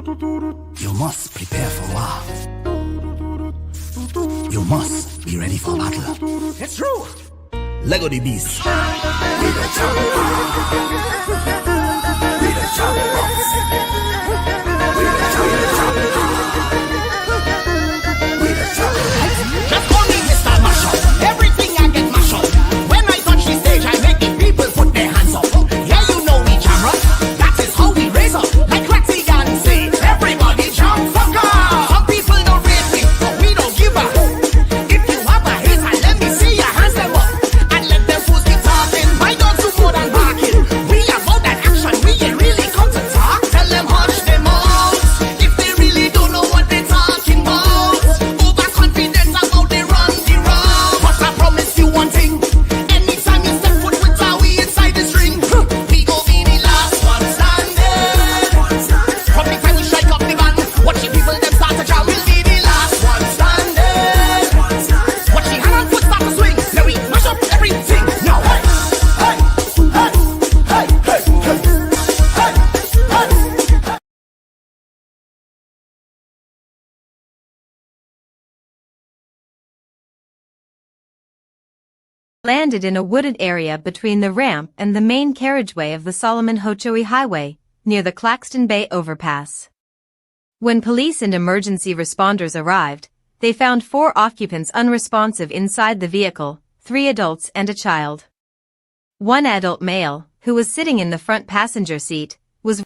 You must prepare for war. You must be ready for battle. It's true. Lego the beast. We the champions. We the champions. We the champions. We the champions. Just call me Mr. Mashup. Everything I get mash up. When I touch the stage, I make the people put their hands up. Yeah, you know me, camera. That is how we raise up. Like Ratty and say, everybody jump, fuck off. Some people don't rate me, but we don't give up. If you have a hater, let me see your hands them up. And let them fools be talking. My dogs do more than barking. We about that action, we ain't really come to talk. Tell them hush them out. If they really don't know what they're talking about. Overconfident about they run the road. But I promise you one thing. Anytime you step foot with our we inside this ring, we go be the last one standing. From the time we strike up the band, watch the people them start to jam. We'll be the last one standing. Watch the hand and foot start to swing. Now we mash up everything. Now hey, hey, hey, hey, hey, hey, hey, hey. Landed in a wooded area between the ramp and the main carriageway of the Solomon-Hochoe Highway, near the Claxton Bay overpass. When police and emergency responders arrived, they found 4 occupants unresponsive inside the vehicle, 3 adults and a child. One adult male, who was sitting in the front passenger seat, was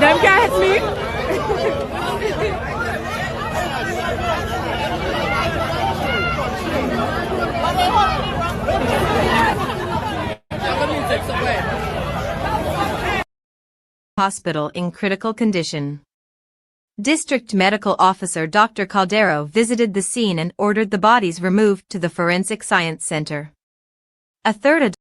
Them guys, me. hospital in critical condition. District Medical Officer Dr. Caldero visited the scene and ordered the bodies removed to the Forensic Science Center. A third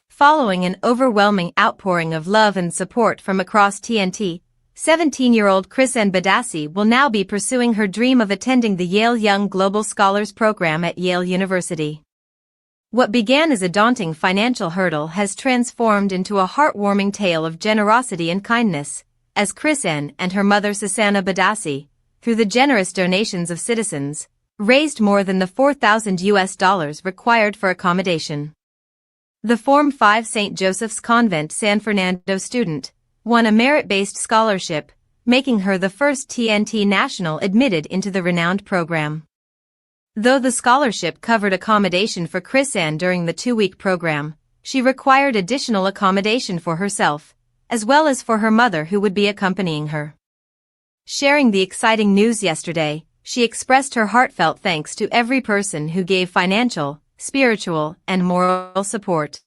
Following an overwhelming outpouring of love and support from across TNT, 17-year-old Chrisanne Badassi will now be pursuing her dream of attending the Yale Young Global Scholars Program at Yale University. What began as a daunting financial hurdle has transformed into a heartwarming tale of generosity and kindness, as Chrisanne and her mother Susanna Badassi, through the generous donations of citizens, raised more than the $4,000 required for accommodation. The Form 5 St. Joseph's Convent San Fernando student won a merit-based scholarship, making her the first TNT national admitted into the renowned program. Though the scholarship covered accommodation for Chrisanne during the 2-week program, she required additional accommodation for herself, as well as for her mother who would be accompanying her. Sharing the exciting news yesterday, she expressed her heartfelt thanks to every person who gave financial, spiritual, and moral support.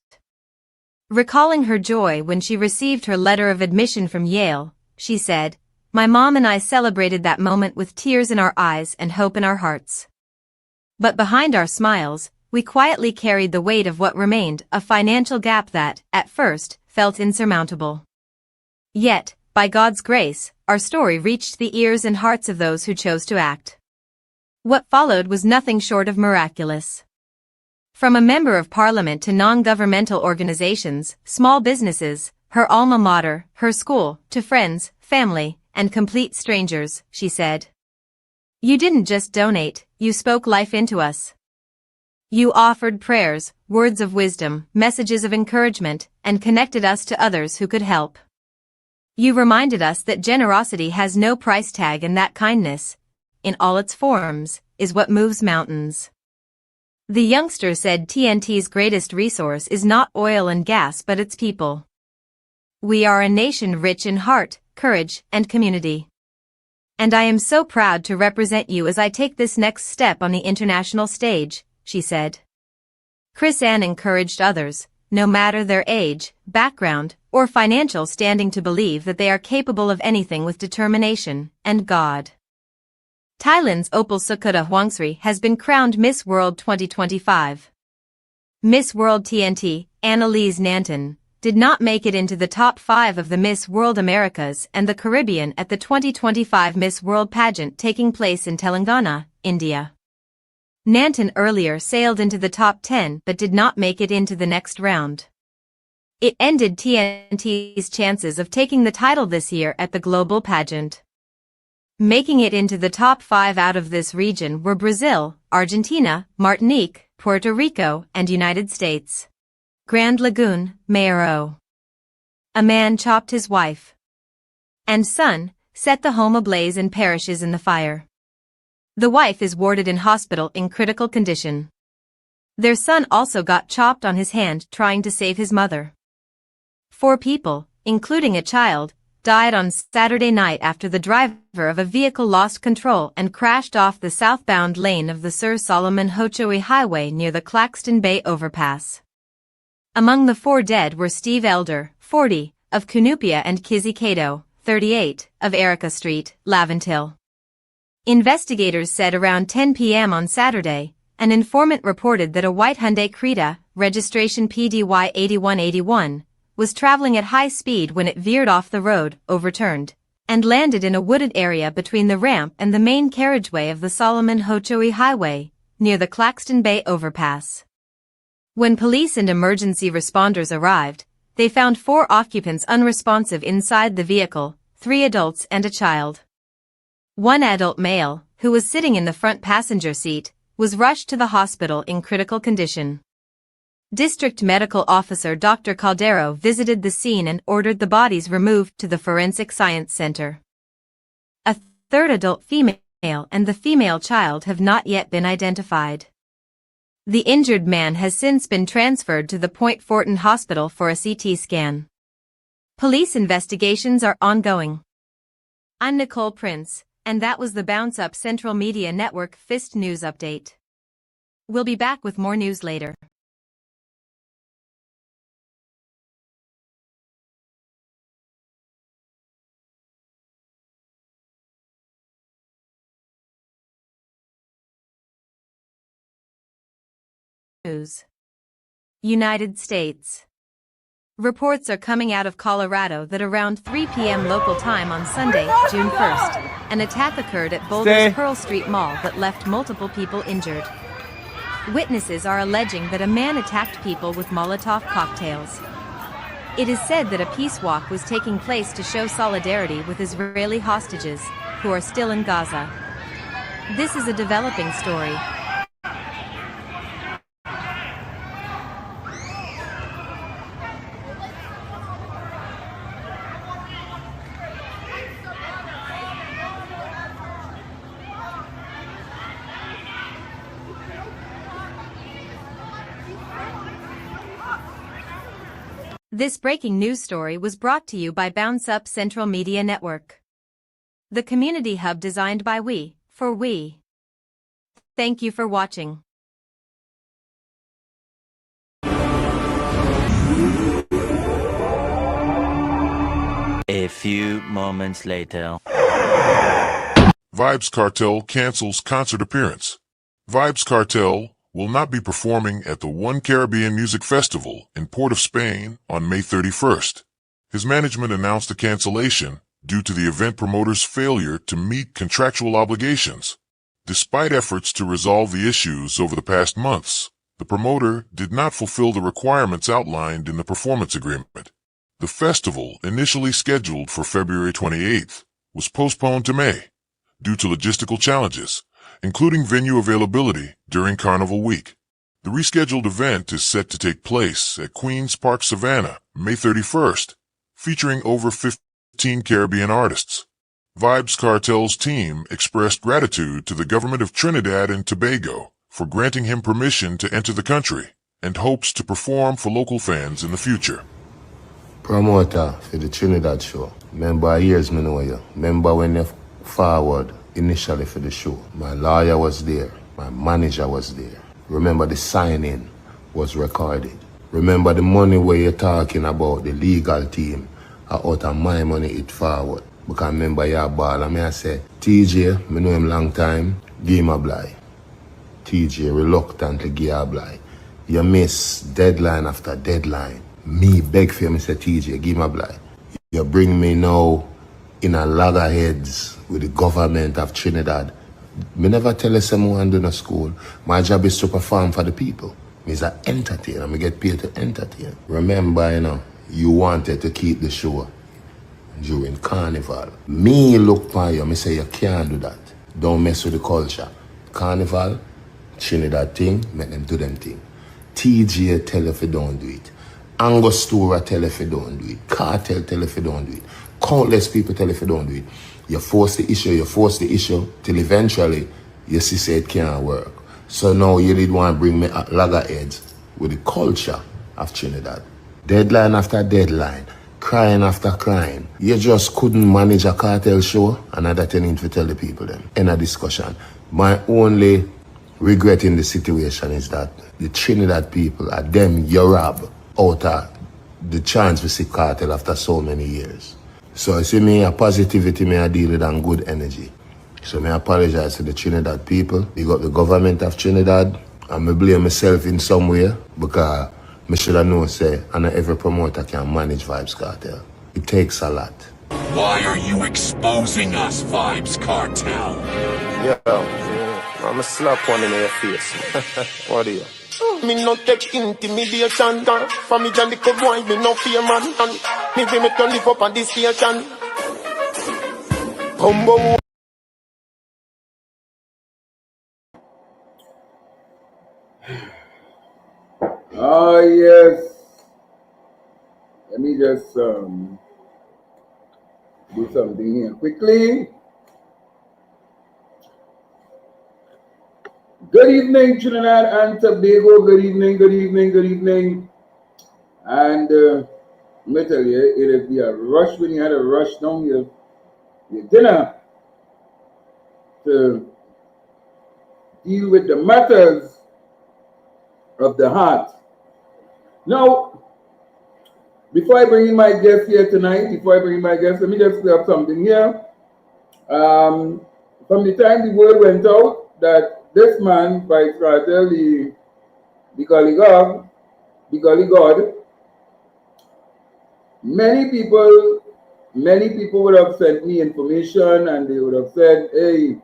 Recalling her joy when she received her letter of admission from Yale, she said, "My mom and I celebrated that moment with tears in our eyes and hope in our hearts. But behind our smiles, we quietly carried the weight of what remained a financial gap that, at first, felt insurmountable. Yet, by God's grace, our story reached the ears and hearts of those who chose to act." What followed was nothing short of miraculous. From a member of parliament to non-governmental organizations, small businesses, her alma mater, her school, to friends, family, and complete strangers, she said. "You didn't just donate, you spoke life into us. You offered prayers, words of wisdom, messages of encouragement, and connected us to others who could help. You reminded us that generosity has no price tag and that kindness, in all its forms, is what moves mountains." The youngster said TNT's greatest resource is not oil and gas but its people. "We are a nation rich in heart, courage, and community. And I am so proud to represent you as I take this next step on the international stage," she said. Chris Ann encouraged others, no matter their age, background, or financial standing, to believe that they are capable of anything with determination and God. Thailand's Opal Sukutta Hwangsri has been crowned Miss World 2025. Miss World TNT, Annalise Nanton, did not make it into the top 5 of the Miss World Americas and the Caribbean at the 2025 Miss World pageant taking place in Telangana, India. Nanton earlier sailed into the top 10 but did not make it into the next round. It ended TNT's chances of taking the title this year at the global pageant. Making it into the top 5 out of this region were Brazil, Argentina, Martinique, Puerto Rico, and United States. Grand Lagoon, Mayaro. A man chopped his wife and son, set the home ablaze and perishes in the fire. The wife is warded in hospital in critical condition. Their son also got chopped on his hand trying to save his mother. 4 people, including a child, died on Saturday night after the driver of a vehicle lost control and crashed off the southbound lane of the Sir Solomon Hochoe Highway near the Claxton Bay overpass. Among the 4 dead were Steve Elder, 40, of Cunupia, and Kizzy Cato, 38, of Erica Street, Laventille. Investigators said around 10 p.m. on Saturday, an informant reported that a white Hyundai Creta, registration PDY 8181, was traveling at high speed when it veered off the road, overturned, and landed in a wooded area between the ramp and the main carriageway of the Solomon Hochoe Highway, near the Claxton Bay overpass. When police and emergency responders arrived, they found 4 occupants unresponsive inside the vehicle, 3 adults and a child. One adult male, who was sitting in the front passenger seat, was rushed to the hospital in critical condition. District Medical Officer Dr. Caldero visited the scene and ordered the bodies removed to the Forensic Science Center. A 3rd adult female and the female child have not yet been identified. The injured man has since been transferred to the Point Fortin Hospital for a CT scan. Police investigations are ongoing. I'm Nicole Prince, and that was the Bounce Up Central Media Network Fist News Update. We'll be back with more news later. News. United States. Reports are coming out of Colorado that around 3 p.m. local time on Sunday, June 1st, an attack occurred at Boulder's Pearl Street Mall that left multiple people injured. Witnesses are alleging that a man attacked people with Molotov cocktails. It is said that a peace walk was taking place to show solidarity with Israeli hostages, who are still in Gaza. This is a developing story. This breaking news story was brought to you by Bounce Up Central Media Network, the community hub designed by we, for we. Thank you for watching. A few moments later. Vybz Kartel cancels concert appearance. Vybz Kartel will not be performing at the One Caribbean Music Festival in Port of Spain on May 31st. His management announced the cancellation due to the event promoter's failure to meet contractual obligations. Despite efforts to resolve the issues over the past months, the promoter did not fulfill the requirements outlined in the performance agreement. The festival, initially scheduled for February 28th, was postponed to May due to logistical challenges, including venue availability during Carnival Week. The rescheduled event is set to take place at Queen's Park Savannah, May 31st, featuring over 15 Caribbean artists. Vybz Kartel's team expressed gratitude to the government of Trinidad and Tobago for granting him permission to enter the country and hopes to perform for local fans in the future. Promoter for the Trinidad show. Remember years me know you. Remember when you forward initially for the show. My lawyer was there. My manager was there. Remember the signing. was recorded. Remember the money where you're talking about, the legal team, are out of my money it forward. Because remember your ball, and I say, TJ, I know him long time, give him a blight. TJ reluctantly give a blight. You miss deadline after deadline. Me beg for him, say, TJ, give him a blight. You bring me now in a loggerheads with the government of Trinidad. Me never tell you someone do no school. My job is to perform for the people. Me's an entertainer. Me get paid to entertain. Remember, you know, you wanted to keep the show during Carnival. Me look for you, me say you can't do that. Don't mess with the culture. Carnival, Trinidad thing, make them do them thing. TJ tell if you don't do it. Angostura tell if you don't do it. Cartel tell if you don't do it. Countless people tell if you don't do it. You force the issue, till eventually you see say it can't work. So now you did want to bring me at loggerheads with the culture of Trinidad. Deadline after deadline, crying after crying. You just couldn't manage a cartel show, and that's what I need to tell the people then. In a discussion. My only regret in the situation is that the Trinidad people are them you rob out of the chance to see cartel after so many years. So you see me, a positivity me I deal with and good energy. So I apologize to the Trinidad people. Big up the government of Trinidad. And I blame myself in some way because I should have known say and every promoter can manage Vibes Cartel. It takes a lot. Why are you exposing us, Vibes Cartel? Yeah, I'm a slap one in your face. What are you? Me no take intimidation. For me and the good boy, me no fear man. Me will make you live up on this station. Humble. Oh yes. Let me just do something here quickly. Good evening, Trinidad and Tobago. Good evening, good evening, good evening. And let me tell you, it'll be a rush when you had a rush down your dinner to deal with the matters of the heart. Now, before I bring in my guest here tonight, let me just clear up something here. From the time the word went out that this man, Vibes Cartel, the Gully God, many people would have sent me information and they would have said, hey,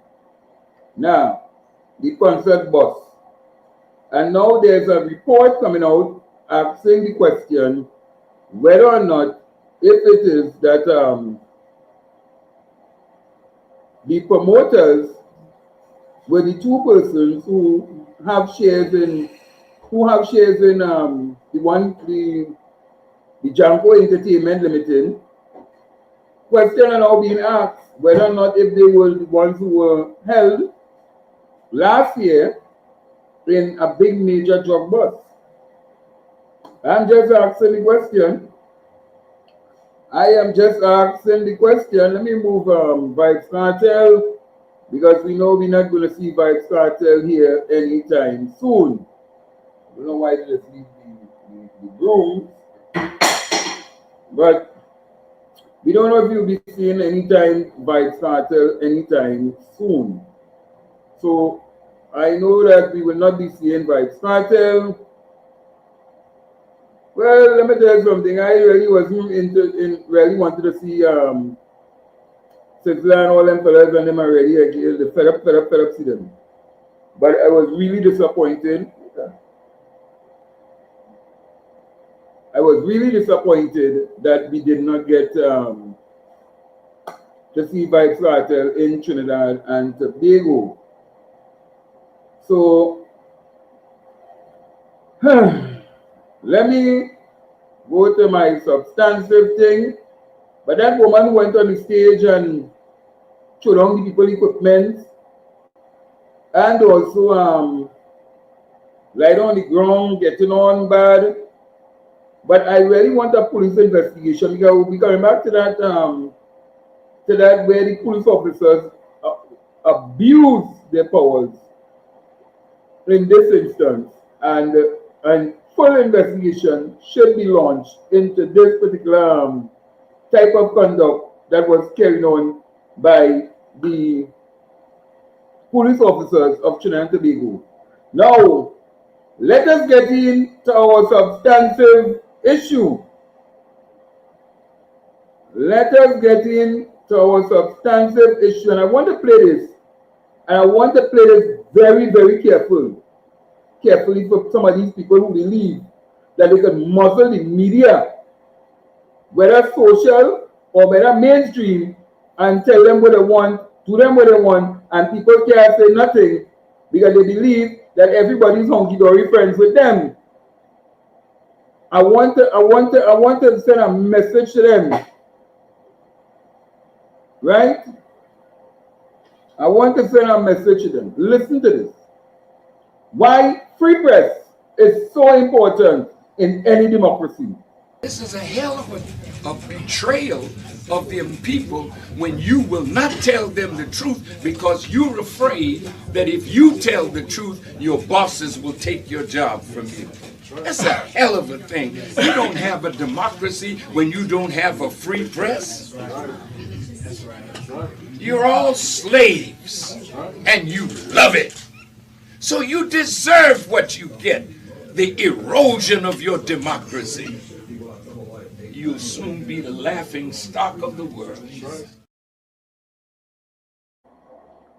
now, the concert boss. And now there's a report coming out asking the question whether or not, if it is that the promoters were the two persons who have shares in the Janko Entertainment Limited. Question are now being asked whether or not if they were the ones who were held last year in a big major drug bust. I'm just asking the question. Let me move Vibes Cartel, because we know we're not going to see Vibes Cartel here anytime soon. I don't know why they just leave the rooms, but we don't know if you'll be seeing anytime Vibes Cartel anytime soon. So I know that we will not be seeing Vibes Cartel. Well, let me tell you something. I really wasn't really wanted to see Sizzla and all them fellas and them already again. The fed up see them. But I was really disappointed. That we did not get to see Vibes Cartel in Trinidad and Tobago. So let me go to my substantive thing. But that woman who went on the stage and showed down the people equipment and also lie on the ground, getting on bad. But I really want a police investigation, because we'll be coming back to that where the police officers abuse their powers in this instance and full investigation should be launched into this particular type of conduct that was carried on by the police officers of Trinidad and Tobago. Now, let us get into our substantive issue. Let us get into our substantive issue, and I want to play this, and I want to play this very, very carefully for some of these people who believe that they can muzzle the media, whether social or whether mainstream, and tell them what they want, do them what they want, and people can't say nothing because they believe that everybody's hunky-dory friends with them. I want to send a message to them. Right? I want to send a message to them. Listen to this. Why free press is so important in any democracy. This is a hell of a betrayal of them people when you will not tell them the truth because you're afraid that if you tell the truth, your bosses will take your job from you. That's a hell of a thing. You don't have a democracy when you don't have a free press. You're all slaves and you love it. So you deserve what you get, the erosion of your democracy. You'll soon be the laughing stock of the world.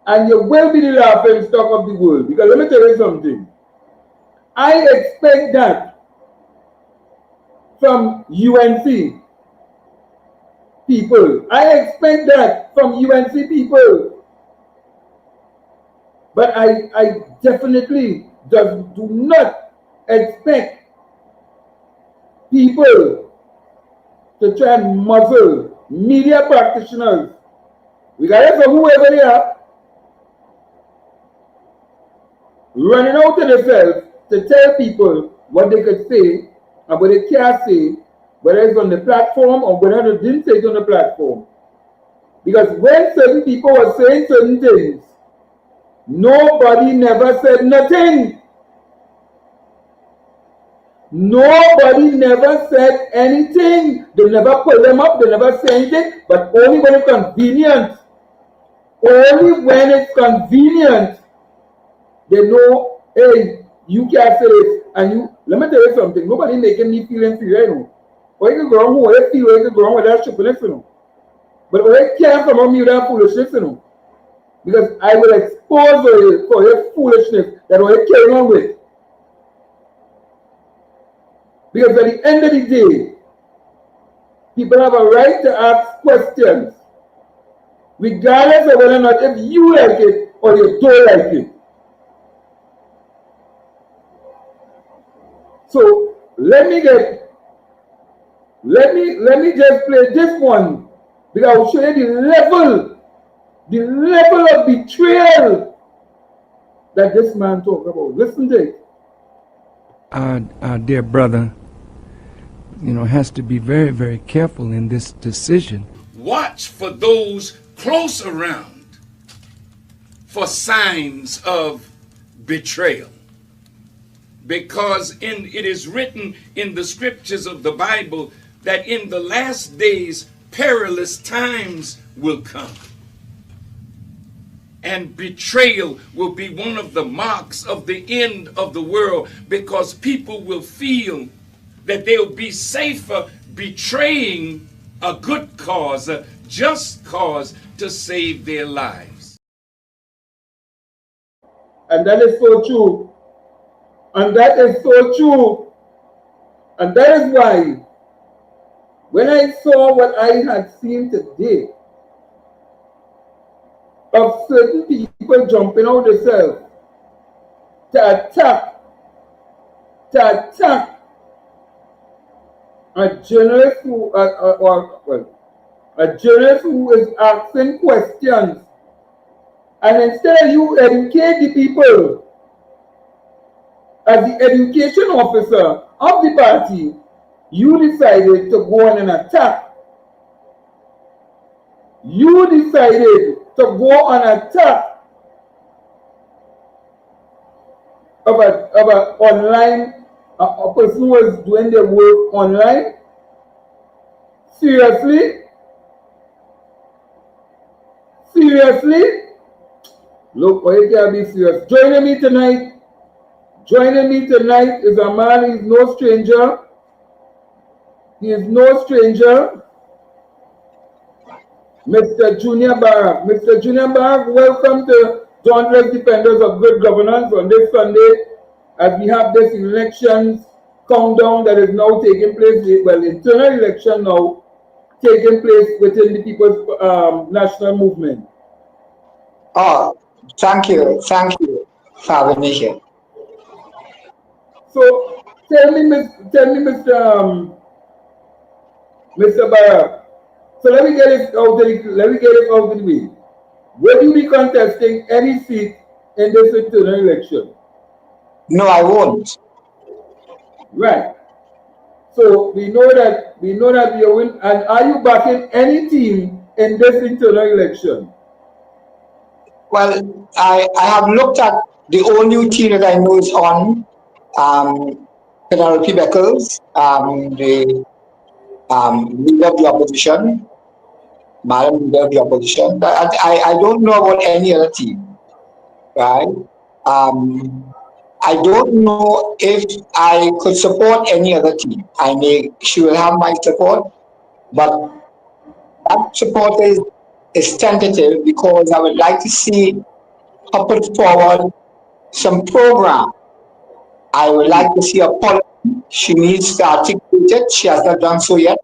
And you will be the laughing stock of the world. Because let me tell you something. I expect that from UNC people. I expect that from UNC people. But I definitely do not expect people to try and muzzle media practitioners, regardless of whoever they are, running out of themselves to tell people what they could say and what they can't say, whether it's on the platform or whether they didn't say it on the platform. Because when certain people were saying certain things, nobody never said nothing. Nobody never said anything. They never pull them up. They never say anything. But only when it's convenient. Only when it's convenient. They know, hey, you can't say this. And you, let me tell you something. Nobody making me feel inferior, you know. Or you can go wrong with it, or you can go wrong with that stupidness, you know. But when it can't come on me with that foolishness, you know. Because I will expose you for your foolishness that you're carrying on with. Because at the end of the day, people have a right to ask questions, regardless of whether or not if you like it or you don't like it. So let me just play this one because I'll show you the level of betrayal that this man talked about. Listen to it. Our dear brother, has to be very, very careful in this decision. Watch for those close around for signs of betrayal. Because it is written in the scriptures of the Bible that in the last days perilous times will come. And betrayal will be one of the marks of the end of the world, because people will feel that they'll be safer betraying a good cause, a just cause, to save their lives. And that is so true. And that is so true. And that is why when I saw what I had seen today, of certain people jumping out themselves to attack a journalist who is asking questions, and instead of you educate the people as the education officer of the party, you decided to go on an attack. You decided to go on an attack of an online a person was doing their work online? Seriously? Seriously? Look, why you can't be serious? Joining me tonight is a man, he's no stranger. He is no stranger. Mr. Junior Barrack. Mr. Junior Barrack, welcome to Dauntless Defenders of Good Governance on this Sunday as we have this elections countdown that is now taking place, well, internal election now taking place within the People's National Movement. Oh, thank you for having me here. So tell me, Mr. Barrack. So let me get it out of the way. Will you be contesting any seat in this internal election? No, I won't. Right. So we know that you win. And are you backing any team in this internal election? Well, I have looked at the only team that I know is on Penelope Beckles, the leader of the opposition, Madam Leader of the Opposition. I don't know about any other team, right? I don't know if I could support any other team. She will have my support, but that support is tentative because I would like to see her put forward some program. I would like to see a policy. She needs to articulate it. She has not done so yet.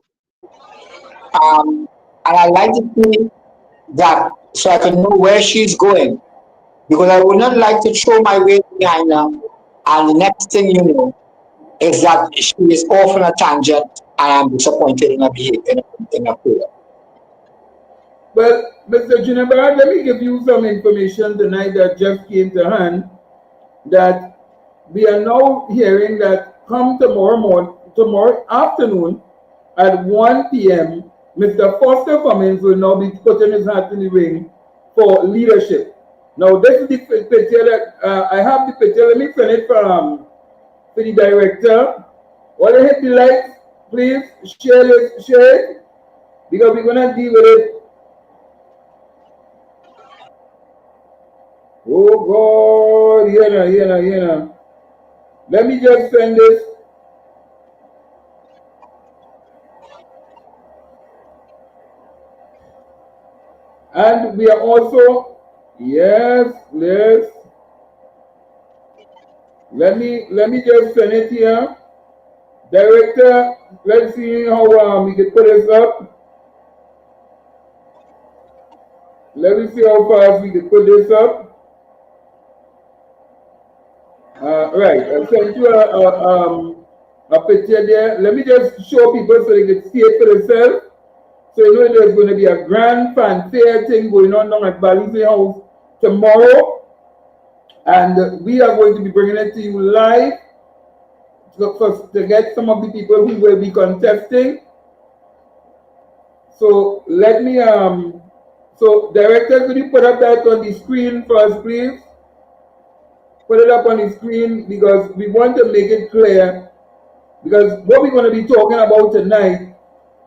And I'd like to see that so I can know where she's going. Because I would not like to throw my weight behind her, and the next thing you know is that she is off on a tangent and I'm disappointed in her behavior, in her prayer. Well, Mr. Junibar, let me give you some information tonight that just came to hand, that we are now hearing that come tomorrow afternoon at 1 p.m., Mr. Foster Cummings will now be putting his hat in the ring for leadership. Now, this is the picture that I have the picture. Let me send it for the director. Want to hit the likes, please share it, because we're gonna deal with it. Oh God, yeah. Let me just send this. And we are also, yes. Let me just send it here. Director, let's see how we can put this up. Let me see how fast we can put this up. Right, I sent you a picture there. Let me just show people so they can see it for themselves. So you know there's going to be a grand fanfare thing going on down at Balize House tomorrow. And we are going to be bringing it to you live to get some of the people who will be contesting. So let me, so director, could you put up that on the screen for us, please? Put it up on the screen because we want to make it clear, because what we're going to be talking about tonight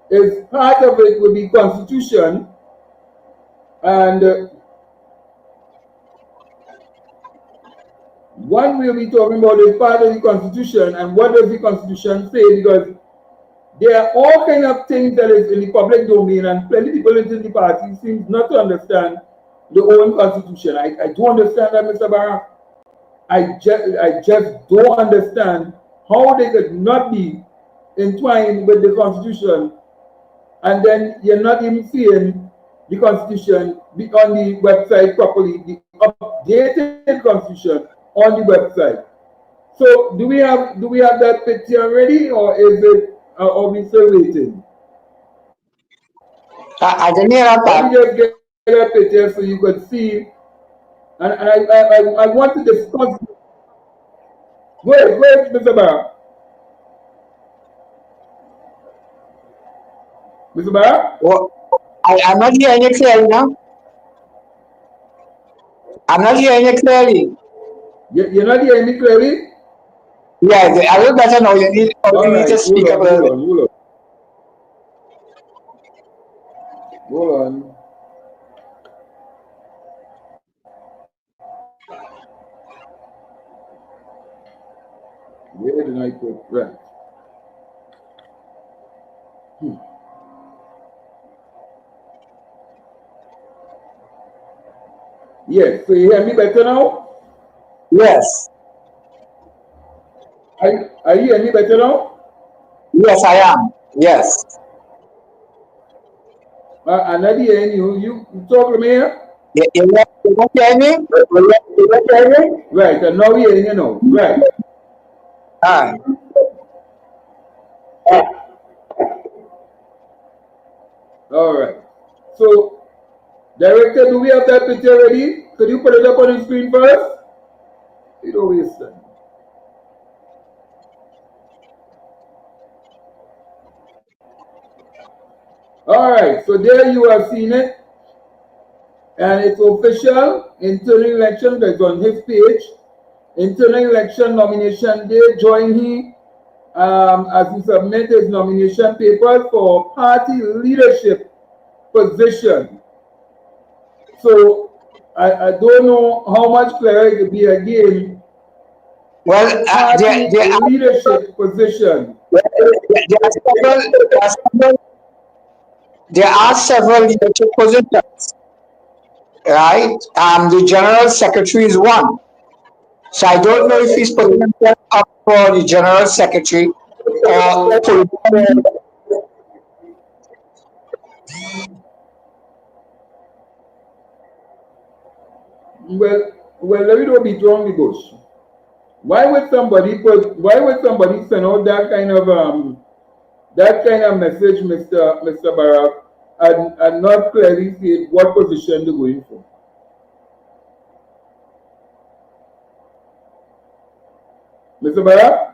is part of it will be Constitution, and one we'll be talking about is part of the Constitution and what does the Constitution say, because there are all kinds of things that is in the public domain and plenty of people within the party seem not to understand the own Constitution. I do understand that, Mr. Barrack. I just don't understand how they could not be entwined with the Constitution, and then you're not even seeing the Constitution be on the website properly, the updated Constitution on the website. So do we have that picture already, or is it are we still waiting? I didn't hear that. Let me just get that picture so you could see. And I want to discuss. Go ahead, Mr. Barr. Mr. Barr? Well, I'm not hearing you clearly now. I'm not hearing you clearly. You're not hearing me clearly? Yeah, a little better now. You need to speak up a little bit. Hold on. Where did I put right? Yes, so you hear me better now? Yes. Are you hearing me better now? Yes, I am. Yes. I'm not hearing you. You talk to me here? You don't hear me? You don't hear me? Right, and now we're hearing you now. Right. All right. All right. So, director, do we have that picture ready? Could you put it up on the screen first? You don't waste time. All right, so there you have seen it. And it's official. Internal election that's on his page. Internal election nomination day. Join him as he submit his nomination papers for party leadership position. So I don't know how much clearer it could be again. Well, party leadership position. There are several leadership positions, right? The general secretary is one. So I don't know if he's putting himself up for the general secretary or Well, let me don't beat around the bush. Why would somebody send out that kind of message, Mr. Barack, and not clearly state what position they're going for? Mr. Barack?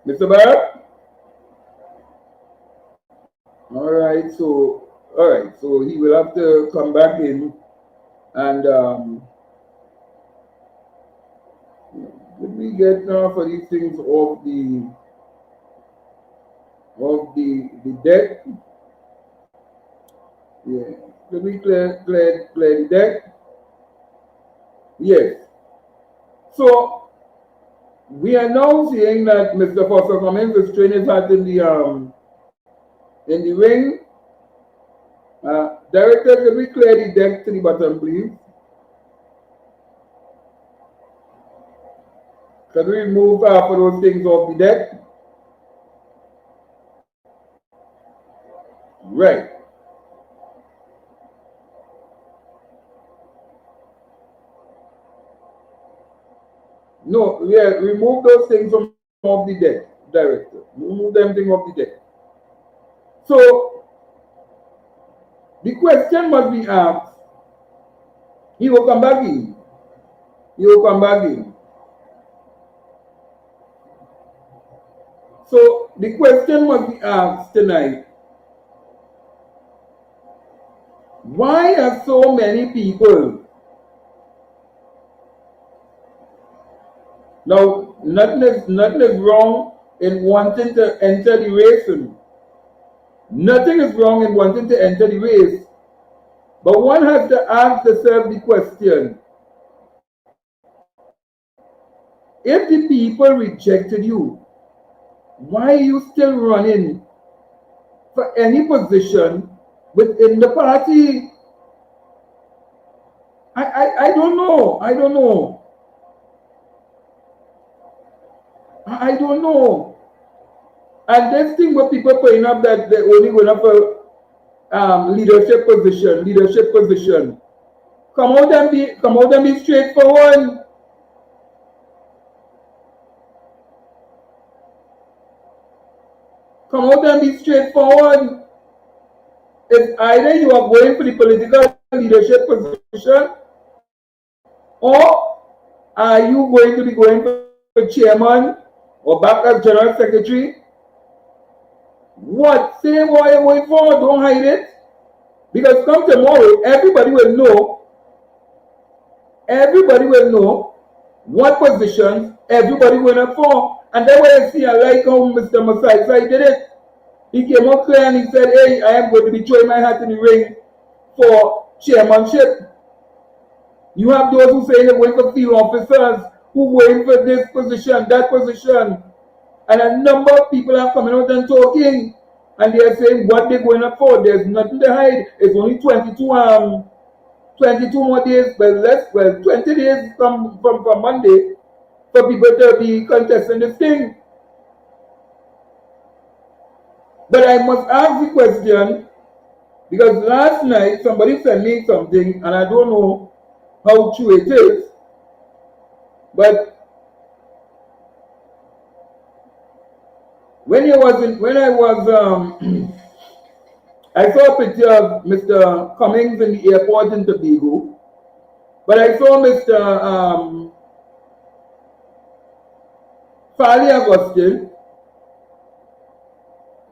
Mr. Barack? All right, so he will have to come back in and let me get now for these things off the deck. Yeah, let me clear the deck. Yes. So we are now seeing that Mr. Foster Cummings is training his hat in the ring. Director, can we clear the deck to the bottom, please? Can we remove half of those things off the deck? Right. No, yeah, remove those things from off the deck, director. Remove them things off the deck. So the question must be asked. He will come back in. He will come back in. So the question must be asked tonight. Why are so many people? Now, nothing is wrong in wanting to enter the race. Nothing is wrong in wanting to enter the race. But one has to ask themselves the question, if the people rejected you, why are you still running for any position within the party? I don't know. I don't know. I don't know. And this thing where people putting up that they're only going up for leadership position. Come out and be straightforward. Come out and be straightforward. It's either you are going for the political leadership position, or are you going to be going for chairman or back as general secretary? What? Say what you're going for. Don't hide it. Because come tomorrow, everybody will know what positions everybody went up for. And that's why I see, I like how Mr. Masai did it. He came up clear and he said, hey, I am going to be throwing my hat in the ring for chairmanship. You have those who say they're going for field officers, who going for this position, that position. And a number of people are coming out and talking. And they are saying what they're going up for. There's nothing to hide. It's only 22 more days, 20 days from Monday for people to be contesting this thing. But I must ask the question, because last night somebody sent me something and I don't know how true it is, but I saw a picture of Mr. Cummings in the airport in Tobago, but I saw Mr. Fali Agustin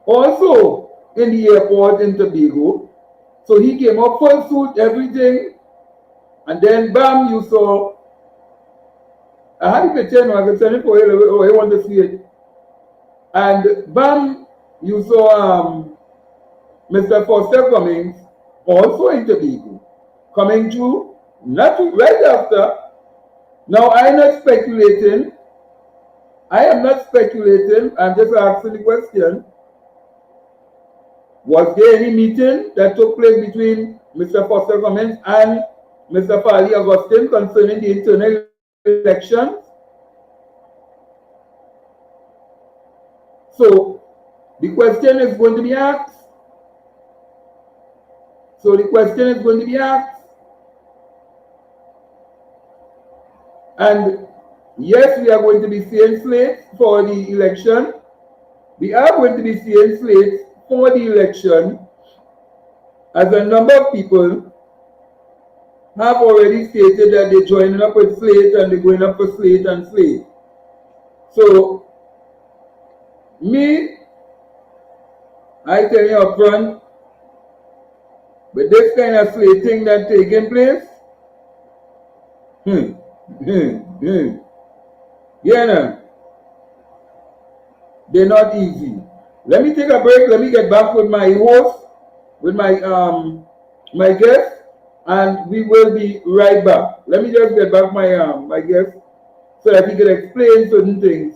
also in the airport in Tobago. So he came up full suit, everything, and then bam, you saw. I had a picture, I can send it for you, or you want to see it. And bam, you saw Mr. Foster Cummings also in Tobago, coming through, not right after. Now I am not speculating, I'm just asking the question. Was there any meeting that took place between Mr. Foster Cummings and Mr. Fali Agustin concerning the internal elections? So the question is going to be asked. And yes, we are going to be seeing slates for the election. We are going to be seeing slates for the election, as a number of people have already stated that they're joining up with slate and they're going up for slate and slate. So, me, I tell you up front, with this kind of slating that's taking place, they're not easy. Let me take a break. Let me get back with my host, with my my guest, and we will be right back. Let me just get back my my guest so that he can explain certain things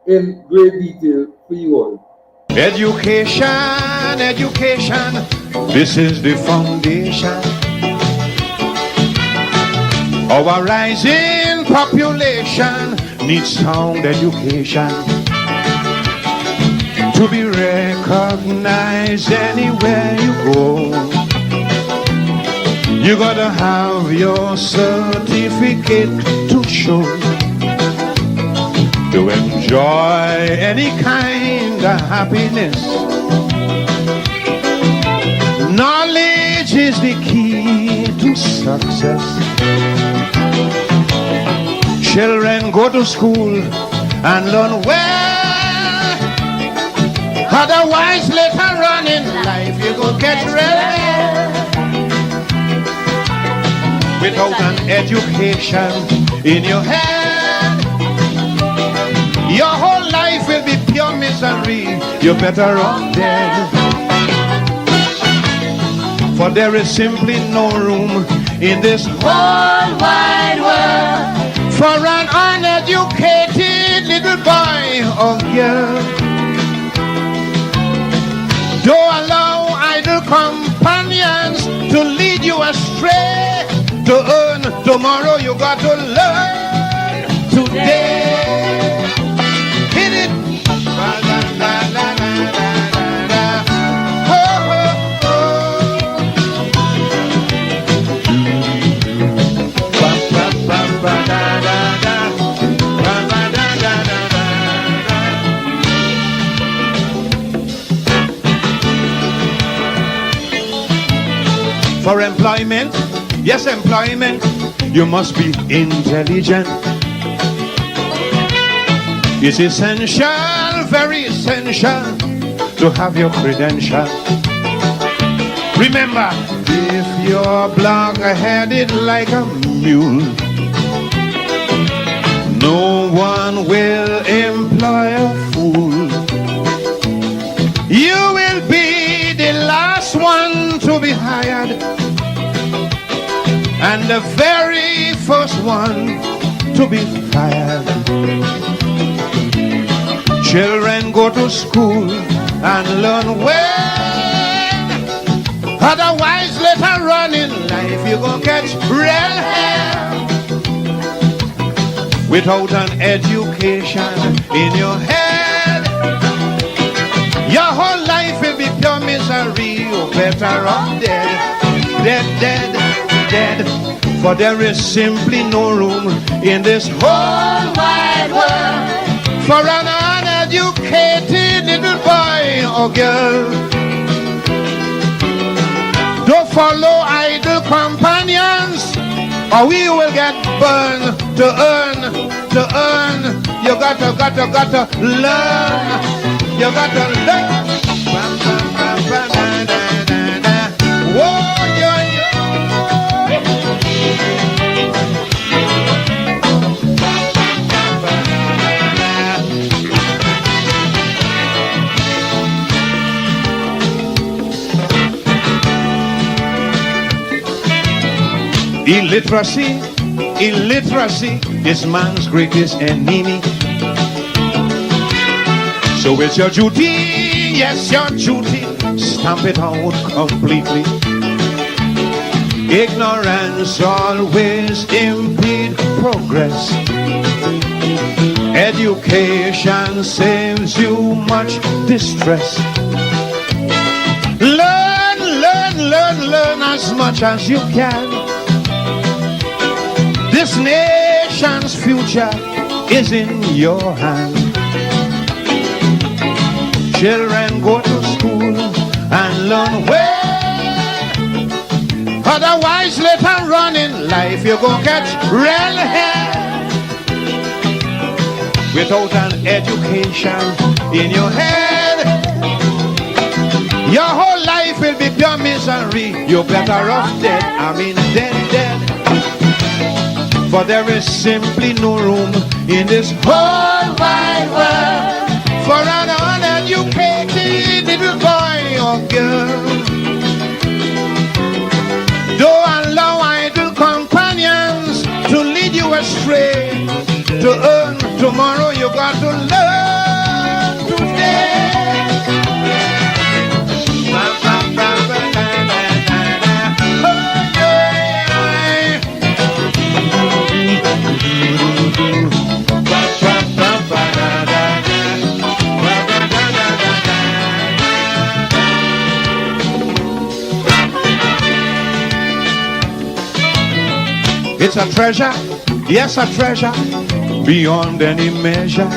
in great detail for you all. Education, education, this is the foundation. Our rising population needs sound education to be recognized anywhere you go. You gotta have your certificate to show, to enjoy any kind of happiness. Knowledge is the key to success. Children go to school and learn well. Otherwise, later on in life, you go get red. Without an education in your head, your whole life will be pure misery. You're better off dead. For there is simply no room in this whole wide world for an uneducated little boy or girl. Don't allow idle companions to lead you astray. To earn tomorrow, you got to learn today. Hit it. La, la, la, la, la, la, la. Oh, oh, oh. Ba, ba, ba, ba, da, da, da. Ba, ba, da, da, da, da, da. For employment, yes, employment, you must be intelligent. It's essential, very essential, to have your credentials. Remember, if you're block-headed like a mule, no one will employ a fool. You will be the last one to be hired, and the very first one to be fired. Children go to school and learn well, otherwise later on in life you gon' catch real hell. Without an education in your head, your whole life will be pure misery. You're better off dead, dead, dead, dead. For there is simply no room in this whole wide world for an uneducated little boy or girl. Don't follow idle companions, or we will get burned. To earn, you gotta learn. You gotta learn. Whoa, Illiteracy is man's greatest enemy. So it's your duty, yes, your duty, stamp it out completely. Ignorance always impede progress. Education saves you much distress. Learn as much as you can. This nation's future is in your hand. Children go to school and learn well, otherwise later on in life you gon' catch real hell. Without an education in your head, your whole life will be pure misery. You're better off dead, I mean dead, dead. For there is simply no room in this whole wide world for an uneducated little boy or girl. Don't allow idle companions to lead you astray. To earn tomorrow, you got to learn today. It's a treasure, yes, a treasure beyond any measure.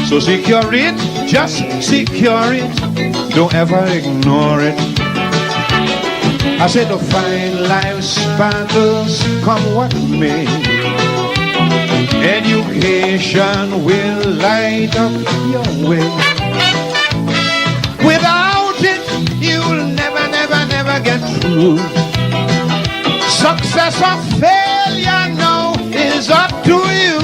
So secure it, just secure it, don't ever ignore it. I said to find life's battles come what may, education will light up your way. Without it, you'll never get through. Success or failure now is up to you.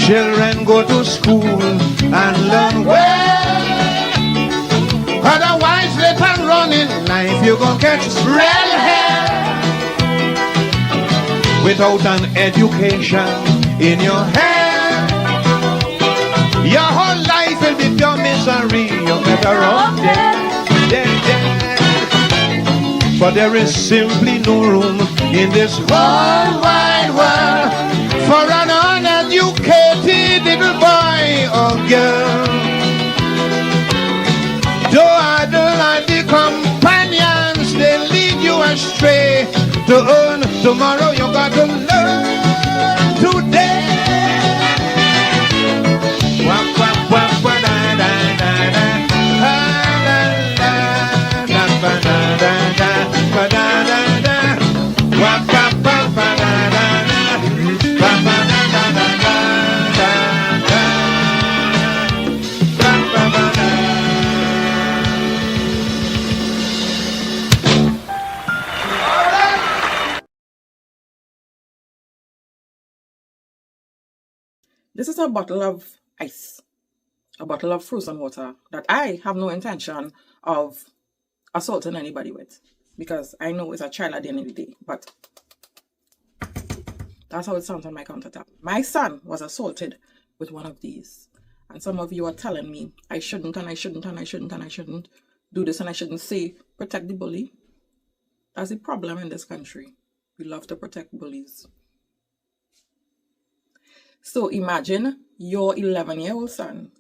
Children go to school and learn well, otherwise later on in life you gon' catch real hell. Without an education in your head, your whole life will be pure misery. You're better off dead, dead, dead. For there is simply no room in this whole wide world for an uneducated little boy or girl. Don't idle like the companions, they lead you astray. To earn tomorrow, you got to learn today. This is a bottle of ice, a bottle of frozen water that I have no intention of assaulting anybody with, because I know it's a child at the end of the day, but that's how it sounds on my countertop. My son was assaulted with one of these, and some of you are telling me I shouldn't and I shouldn't and I shouldn't and I shouldn't do this and I shouldn't say protect the bully. That's a problem in this country. We love to protect bullies. So imagine your 11-year-old son,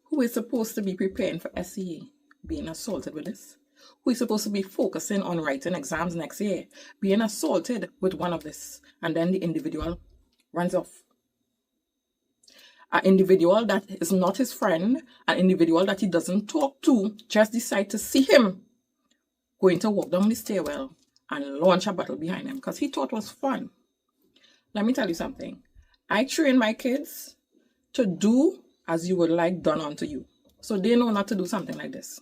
who is supposed to be preparing for SEA, being assaulted with this. Who is supposed to be focusing on writing exams next year, being assaulted with one of this, and then the individual runs off. An individual that is not his friend, an individual that he doesn't talk to, just decide to see him going to walk down the stairwell and launch a battle behind him because he thought it was fun. Let me tell you something. I train my kids to do as you would like done unto you. So they know not to do something like this.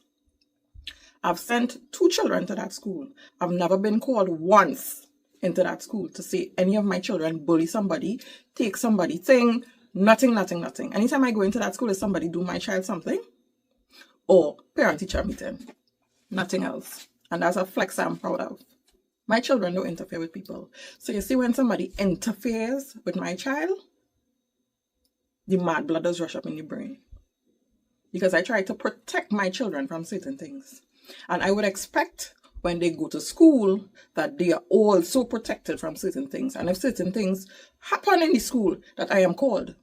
I've sent 2 children to that school. I've never been called once into that school to say any of my children bully somebody, take somebody thing, nothing. Anytime I go into that school, is somebody do my child something or parent-teacher meeting, nothing else. And that's a flex I'm proud of. My children don't interfere with people. So you see, when somebody interferes with my child, the mad blood does rush up in the brain. Because I try to protect my children from certain things. And I would expect when they go to school that they are also protected from certain things. And if certain things happen in the school, that I am called.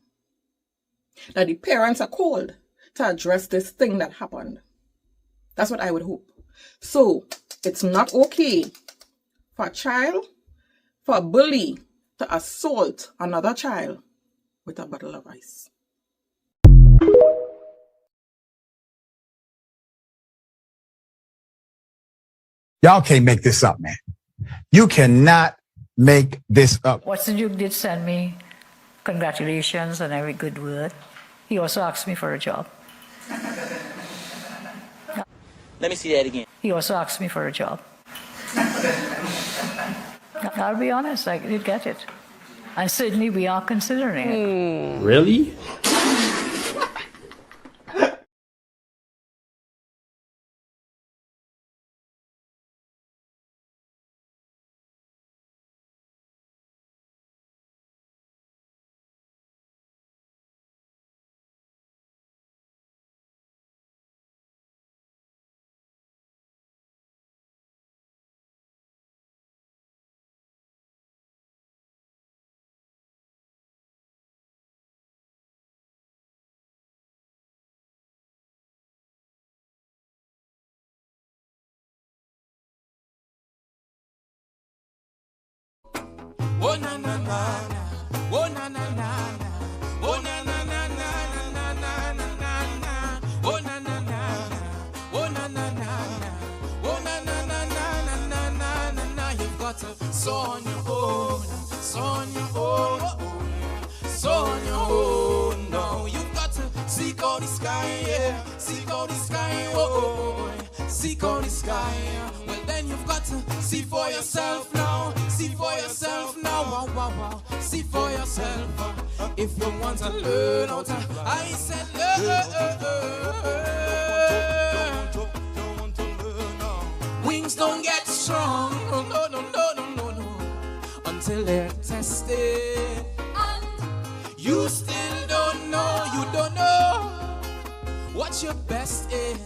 That the parents are called to address this thing that happened. That's what I would hope. So it's not okay for a child, for a bully to assault another child with a bottle of ice. Y'all can't make this up, man. You cannot make this up. What the Duke did send me congratulations and every good word. He also asked me for a job. Let me see that again. He also asked me for a job. I'll be honest, I did get it. And certainly we are considering it. Really? Oh na na na na, oh na na na na, oh na na na na na na na na, oh na na na na, oh na na na na, oh na na na na na na na na. You've got to sow on your own, sow on your own, sow on your own. No, you've got to seek out the sky, yeah, seek out the sky, oh, seek out the sky. Well then you've got to see for yourself now, see for yourself now. Wow, wow, wow. See for yourself if you want to learn how to. I said learn. Wings don't get strong, no, until they're tested. And you still don't know what your best is.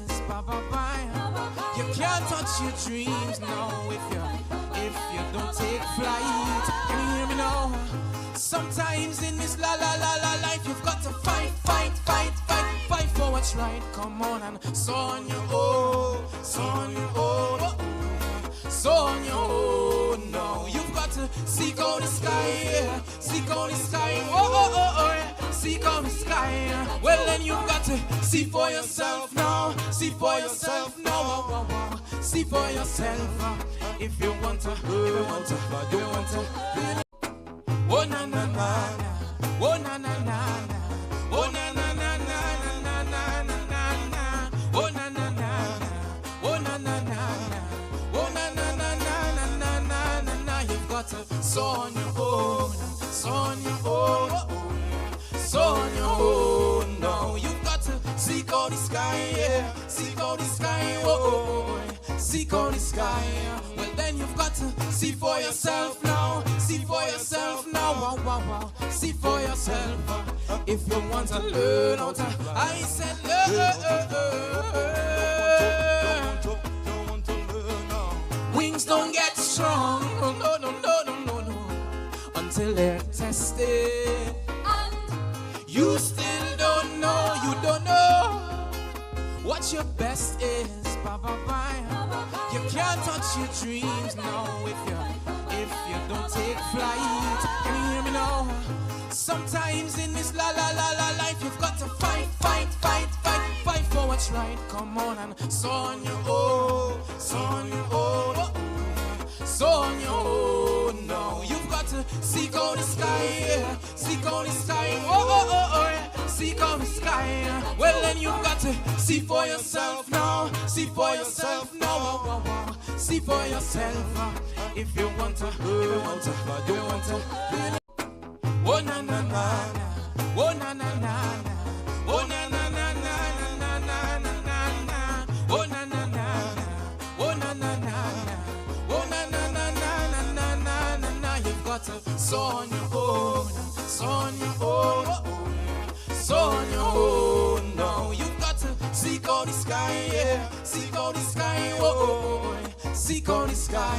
You can't touch your dreams now if you don't take flight. Can you hear me now? Sometimes in this la life you've got to fight for what's right. Come on and sow on your own, sow on your own, sow on your own. No, you've got to seek out the sky, yeah. Seek out the sky, oh, seek out the sky. Well then you've got to see for yourself now, see for yourself now, see for yourself. If you want to, you want to. Oh na na na, oh na na na, oh na na na na na na, oh na na na, oh na na na, oh na na na na. You've got to sow on your own, sow on your own, sow on your own. see for yourself now. See for yourself now. Wow, wow, wow. See for yourself. If you want to learn how to, I said learn. Wings don't get strong. No, no, no, no, no, no. Until they're tested. And you still don't know. You don't know what your best is. Bye, bye, bye. You can't touch your dreams now if you don't take flight. Can you hear me now? Sometimes in this la la la la life you've got to fight, fight, fight, fight, fight for what's right. Come on and so on your own, so on your own, so on your own. No, you've got to seek out the sky, yeah. Seek out the sky, oh oh oh oh, yeah. Seek out the sky, yeah. Well then you've got to see for yourself now, see for yourself now, oh, oh, oh. See for yourself if you want to, you want to. Oh na na na na, oh na na na na, oh na na na na na na na na na, oh na na na na, oh na na na na, oh na na na na na na na na. You've got to so on your own, so on your own, so on your own. No, you've got to seek out the sky, yeah, seek out the sky, oh, seek out the sky.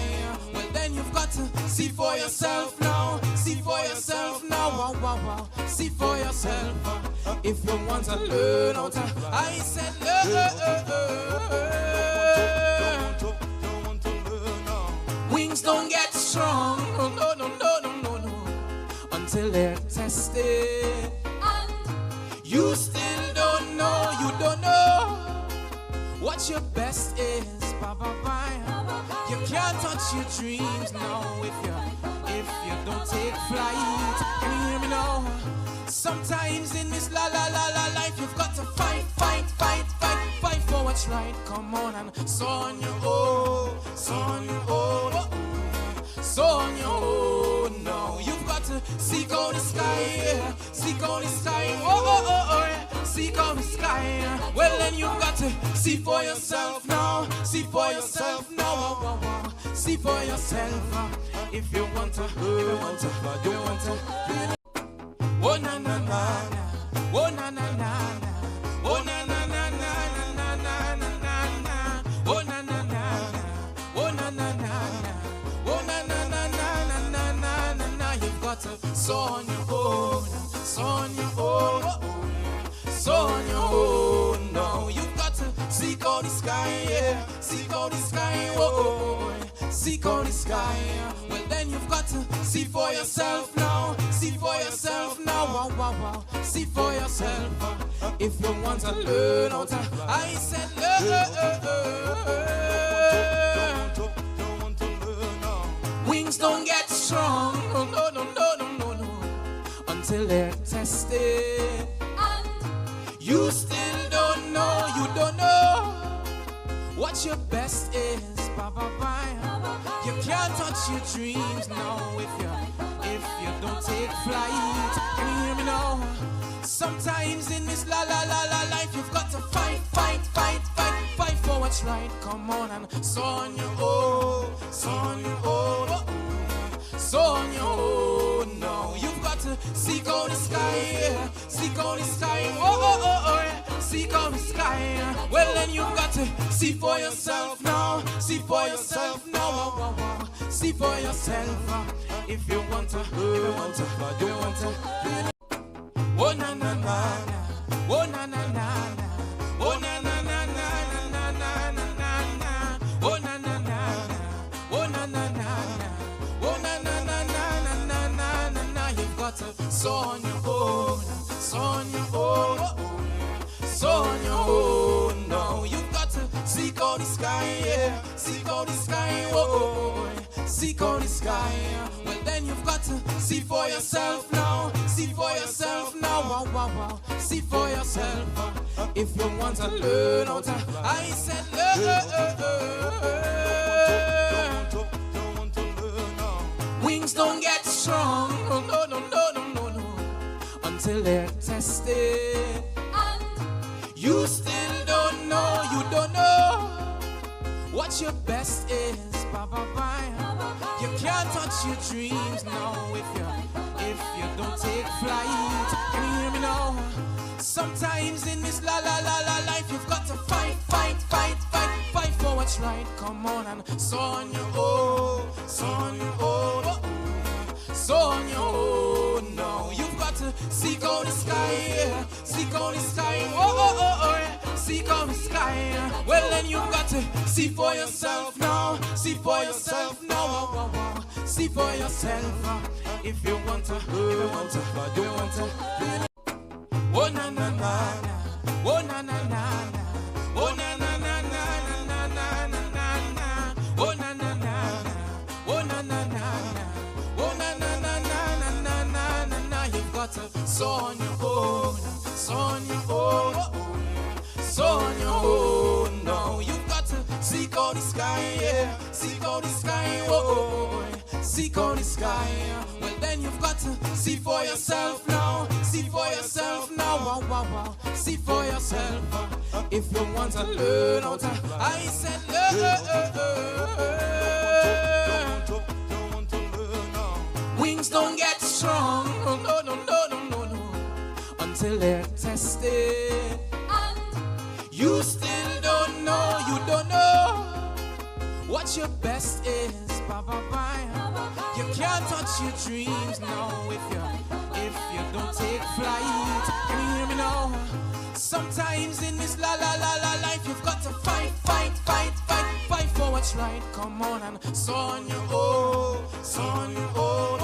Well then you've got to see for yourself now, see for yourself now, wow, wow, wow. See for yourself if you want to learn how to, I said learn. Wings don't get strong, no, no, no, no, no, no, no, until they're tested. And you still don't know, you don't know what your best is. Bye, bye, bye. You can't touch your dreams now if you don't take flight. Can you hear me now? Sometimes in this la la la la life you've got to fight, fight, fight, fight, fight for what's right. Come on and so on your own, so on your own, so on your own. No, you've got to seek out the sky, yeah. Seek out the sky, oh oh oh oh, yeah. Seek out the sky, yeah. Well then you've got to see for yourself now, see for yourself now, oh, oh, oh. See for yourself if you want to, you want to, you want to. Oh na na na na, oh na na na na, oh na na na na na na na na na, oh na na na na, oh na na na na, oh na na na na na na na na. You've got to so on your own, so on your own, so on your own. No, you've got to seek out the sky, yeah. Seek out the sky, oh, seek out the sky. Well then you've got to see for yourself now, see for yourself now, wow, wow, wow. See for yourself if you want to learn how to, I said learn. Wings don't get strong, no, no, no, no, no, no, no, until they're tested. And you still don't know, you don't know what your best is. Bye, bye, bye. You can't touch your dreams now if you don't take flight. Can you hear me now? Sometimes in this la la la la life you've got to fight, fight, fight, fight, fight for what's right. Come on and so on your own, so on your own, so on your own. No, you've got to seek out the sky, yeah. Seek out the sky, oh oh oh oh, yeah. Seek out the sky, yeah. Well then you've got to see for yourself now, see for yourself now, oh, oh, oh. See for yourself if you want to, you want to, you want to. Oh na na na na, oh na na na na, oh na na na na na na na na na, oh na na na na, oh na na na na, oh na na na na na na na na. You've got to so on your own, so on your own, so on your own. No, you've got to seek out the sky, yeah. Seek out the sky, oh, seek out the sky. Well then you've got to see for yourself now, see for yourself now, wow, wow, wow. See for yourself if you want to learn how to, I said learn. Wings don't get strong, no, no, no, no, no, no, no, until they're tested. And you still don't know, you don't know what your best is. Bye, bye, bye. You can't touch your dreams now if you don't take flight. Can you hear me now? Sometimes in this la la la la life you've got to fight for what's right. Come on and so on your own, so on your own, so on your own. No, you've got to seek out the sky, yeah. Seek out the sky, yeah. Seek out the sky, yeah. Well then you've got to see for yourself now, see for yourself now, see for yourself. If you want to, oh na na na na, oh na na na na, oh na na na na na na na na na, oh na na na na, oh na na na na, oh na na na na na na na na. You've got to sow on your own, sow on your own, sow on your own. No, you've got to seek out the sky, yeah, seek out the sky, seek out the sky. Well then you've got to see for yourself now, see for yourself now, see for yourself. If you want to learn how to, I said learn. Wings don't get strong, no, until they're tested. And you still don't know what your best is. You can't touch your dreams now if you don't take flight. Can you hear me now? Sometimes in this la la la la life you've got to fight for what's right. Come on and so on your own, so on your own,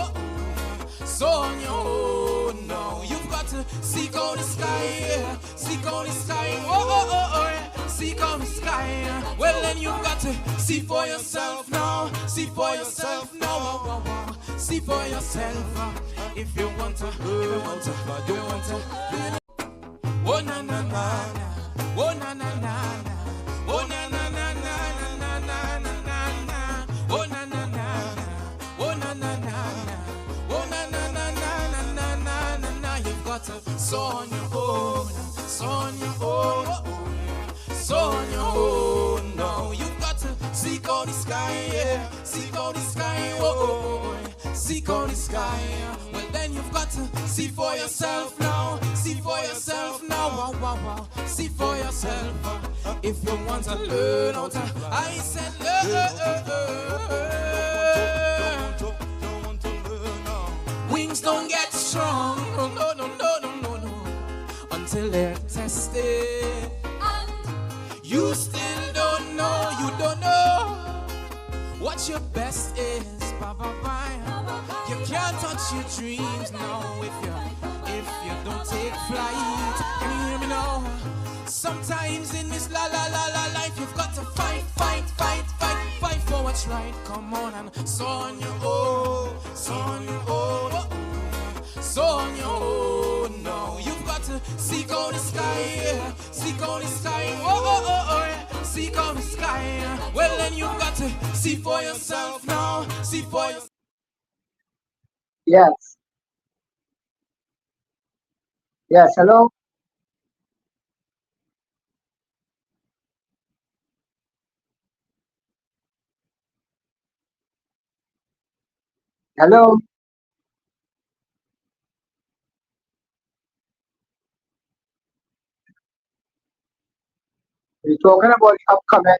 so on your own. No, you've got to seek out the sky, yeah. Seek out the sky, seek out the sky, yeah. Well then you've got to see for yourself now, see for yourself now, see for yourself. If you want to, oh na na na na, oh na na na na, oh na na na na na na na na, oh na na na na, oh na na na na, oh na na na na na na na. You've got to sow on your own, sow on your own, sow on your own. No, you've got to seek out the sky, yeah, seek out the sky, seek out the sky. Well then you've got to see for yourself now, see for yourself now, see for yourself. If you want to learn how to, I said learn. Wings don't get strong, no, until they're tested. And you still don't know what your best is. You can't touch your dreams now if you don't take flight. Can you hear me now? Sometimes in this la la la la life you've got to fight for what's right. Come on and sow on your own, sow on your own, sow on your own. No, you've got to seek out the sky, yeah. Seek out the sky, seek out the sky. Well then you've got to see for yourself now, see for yourself. Yes. Yes, hello? Hello? We're talking about the upcoming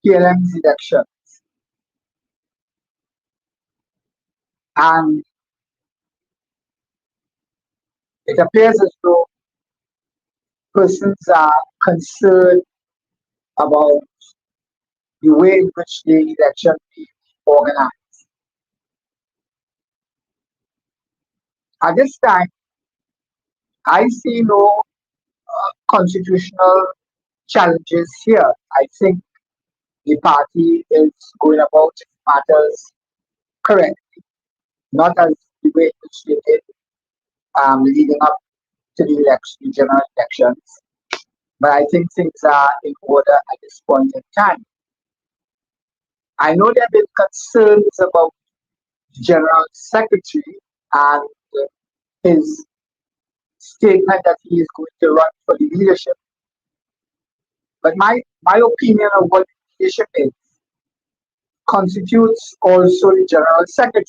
PNM election. And it appears as though persons are concerned about the way in which the election is organized. At this time, I see no constitutional challenges here. I think the party is going about its matters correctly, not as the way in which they did leading up to the election, the general elections. But I think things are in order at this point in time. I know there have been concerns about the General Secretary and his statement that he is going to run for the leadership. But my opinion of what the leadership is constitutes also the General Secretary.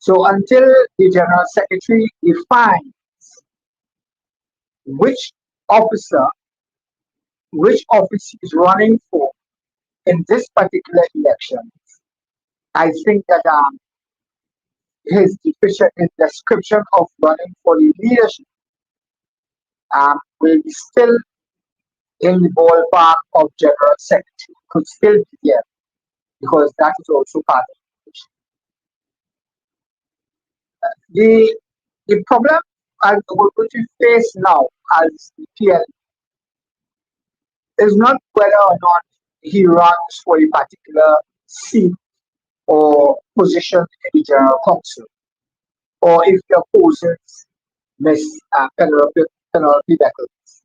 So until the General Secretary defines which officer, which office he is running for in this particular election, I think that his description of running for the leadership will be still in the ballpark of General Secretary, could still be there, because that is also part of the problem we're going to face now as the PL is not whether or not he runs for a particular seat or position in the General Council, or if he opposes Miss Penelope Beckles,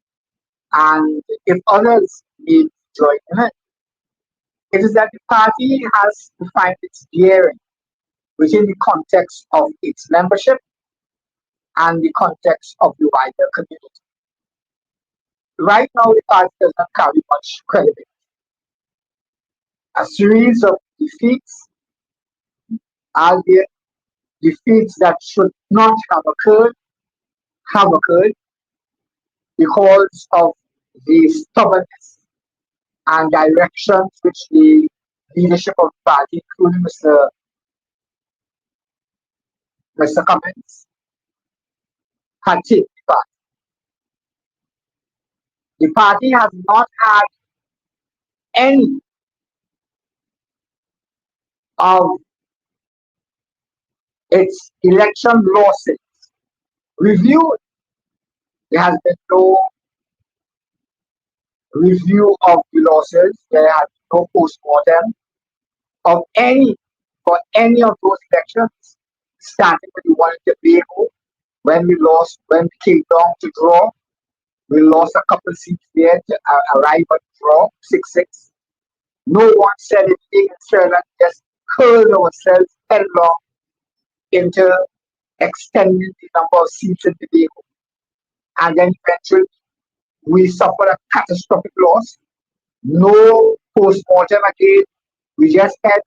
and if others need to join him. It is that the party has to find its bearing within the context of its membership and the context of the wider community. Right now, the party does not carry much credibility. A series of defeats, albeit defeats that should not have occurred because of the stubbornness and directions which the leadership of the party, including Mr. Cummins, had taken part. The party has not had any of its election losses reviewed. There has been no review of the losses. There has been no postmortem of any for any of those elections, starting with the one in Tobago, when we lost, when we came down to draw. We lost a couple seats there to arrive at draw, 6-6. No one said anything instead of just curled ourselves headlong into extending the number of seats in Tobago. And then eventually we suffered a catastrophic loss. No post-mortem again. We just had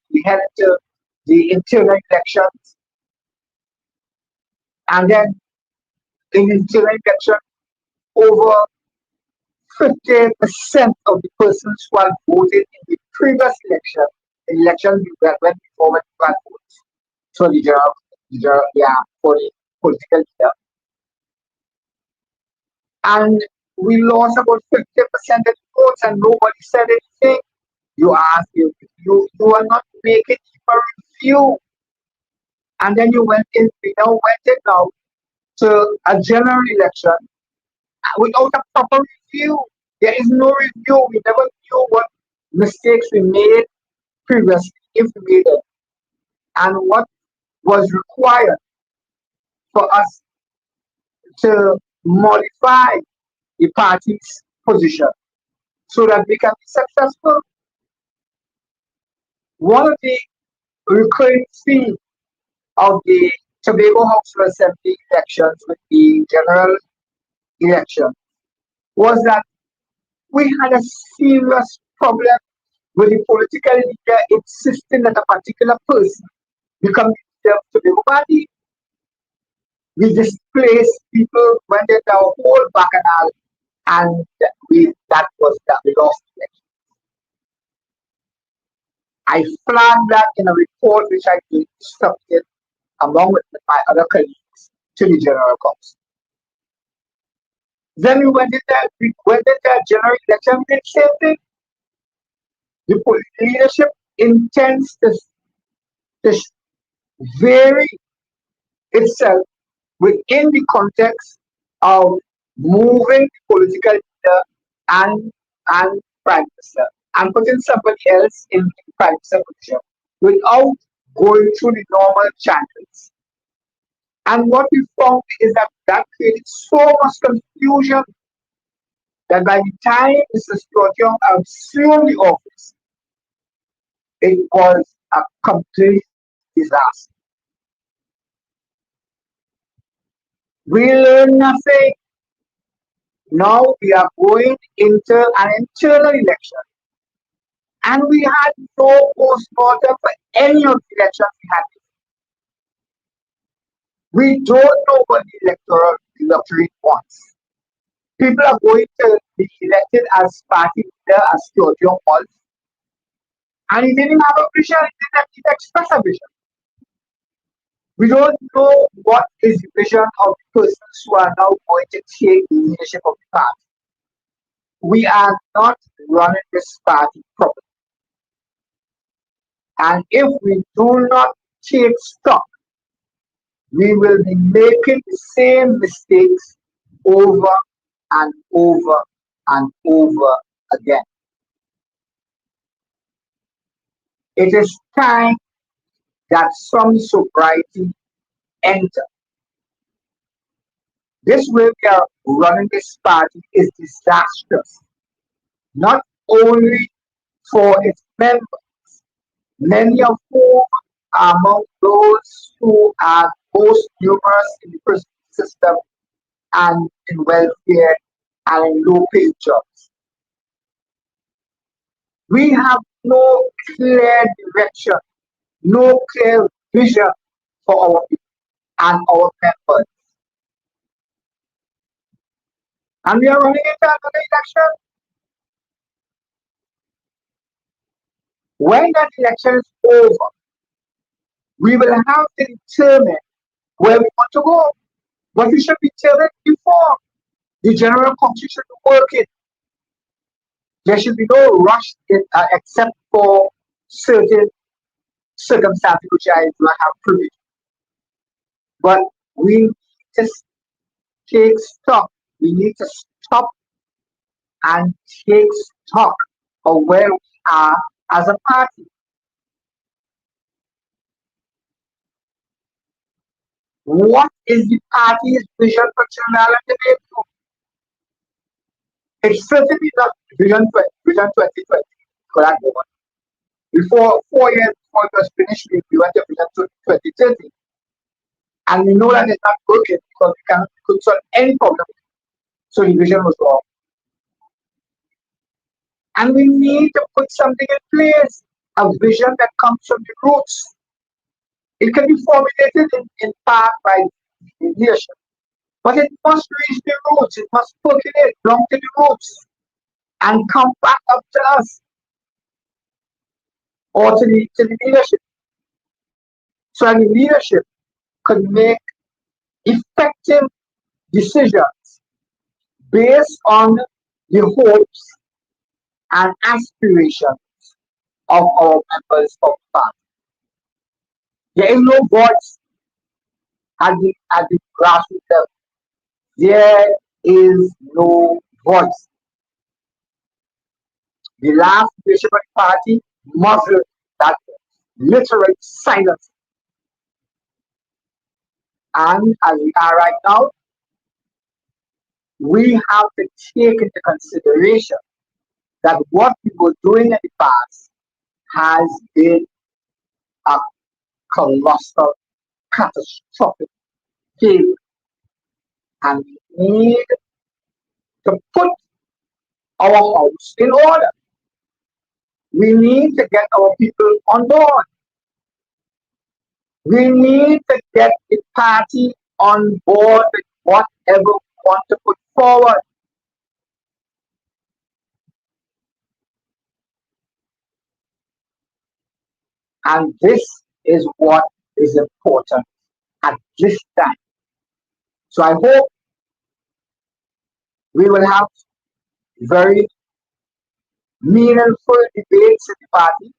we head into the internal elections. And then in the internal election, over 50% of the persons who had voted in the previous election, the election went before went to votes. So for the political leader. And we lost about 50% of the votes and nobody said anything. You ask you are not making a review. And then we now went in to a general election without a proper review. There is no review. We never knew what mistakes we made previously, if we made it, and what was required for us to modify the party's position so that we can be successful. One of the recurring themes of the Tobago House of Assembly elections with the general election was that we had a serious problem with the political leader insisting that a particular person become the leader of the Tobago Party. We displaced people, went into our whole bacchanal, and we lost the election. I flagged that in a report which I instructed along with my other colleagues to the General Council. Then we went into a general election, we did the same thing. The leadership intends to vary itself within the context of moving the political leader and prime minister and putting somebody else in the prime minister position without going through the normal channels. And what we found is that created so much confusion that by the time Mr. Stuart Young assumed the office, it was a complete disaster. We learned nothing. Now we are going into an internal election. And we had no postmortem for any of the elections we had. We don't know what the electoral lottery wants. People are going to be elected as party leader, as Georgia was, and he didn't have a vision, he didn't even express a vision. We don't know what is the vision of the persons who are now going to take the leadership of the party. We are not running this party properly. And if we do not take stock, we will be making the same mistakes over and over and over again. It is time that some sobriety enter. This way we are running this party is disastrous, not only for its members, many of whom are among those who are most numerous in the prison system and in welfare and in low-paid jobs. We have no clear direction, no clear vision for our people and our members. And we are running into another election. When that election is over, we will have to determine where we want to go. But we should be determined before the general constitution working. There should be no rush except for certain circumstances which I do not have privilege. But we need to take stock. We need to stop and take stock of where we are as a party. What is the party's vision for Trinidad and Tobago? It's certainly not vision 2020 for that moment. Before 4 years before it was finished, we went to vision 2030. And we know that it's not working because we couldn't solve any problem. So the vision was wrong. And we need to put something in place, a vision that comes from the roots. It can be formulated in part by the leadership, but it must reach the roots. It must percolate down to the roots and come back up to us or to the leadership. So the leadership could make effective decisions based on the hopes and aspirations of our members of the party. There is no voice at the grassroots level. There is no voice. The last leadership of the party muzzled that voice, literally silence. And as we are right now, we have to take into consideration that what we were doing in the past has been a colossal, catastrophic failure. And we need to put our house in order. We need to get our people on board. We need to get the party on board with whatever we want to put forward. And this is what is important at this time. So I hope we will have very meaningful debates in the party.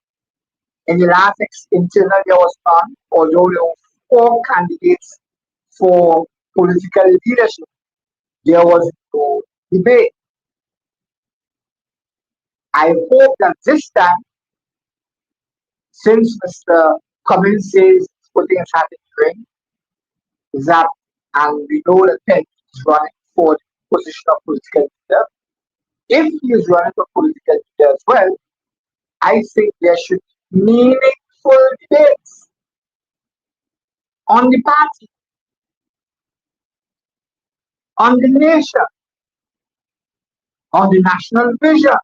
In the last internal there was none, although there were 4 candidates for political leadership, there was no debate. I hope that this time, since Mr. Cummins says he's putting his hat in the ring, that, and we know that Penn is running for the position of political leader, if he is running for political leader as well, I think there should be meaningful debates on the party, on the nation, on the national vision,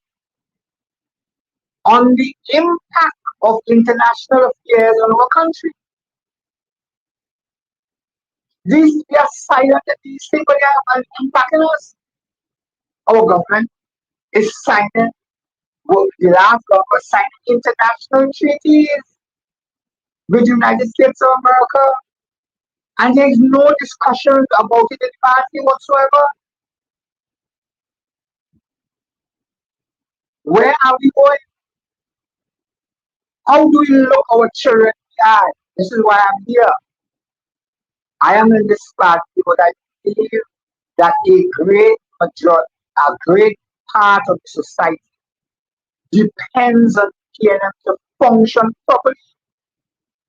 on the impact of international affairs on our country. These we are silent at these things, but they are impacting us. Our government is signing, well, the last government signed international treaties with the United States of America, and there is no discussion about it in the party whatsoever. Where are we going? How do we look our children in the eye? This is why I'm here. I am in this party because I believe that a great majority, a great part of the society depends on PNM to function properly.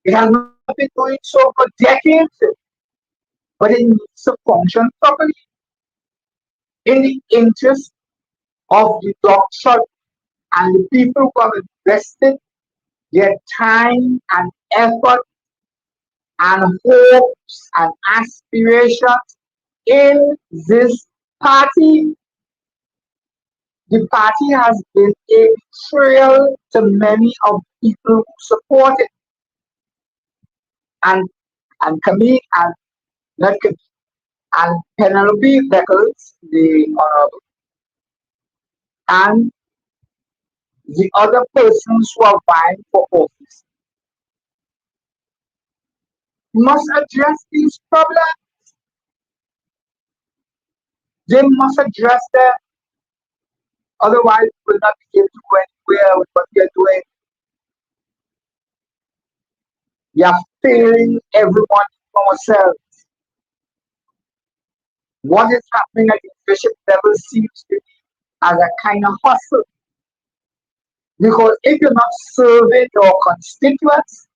It has not been doing so for decades, but it needs to function properly in the interest of the doctrine and the people who have invested their time and effort and hopes and aspirations in this party. The party has been a betrayal to many of the people who support it. And Camille and not Camille, and Penelope Beckles, the honorable, and the other persons who are vying for office must address these problems. They must address them. Otherwise, we will not be able to go anywhere with what we are doing. We are failing everyone from ourselves. What is happening at the bishop level seems to be as a kind of hustle. Because if you're not serving your constituents,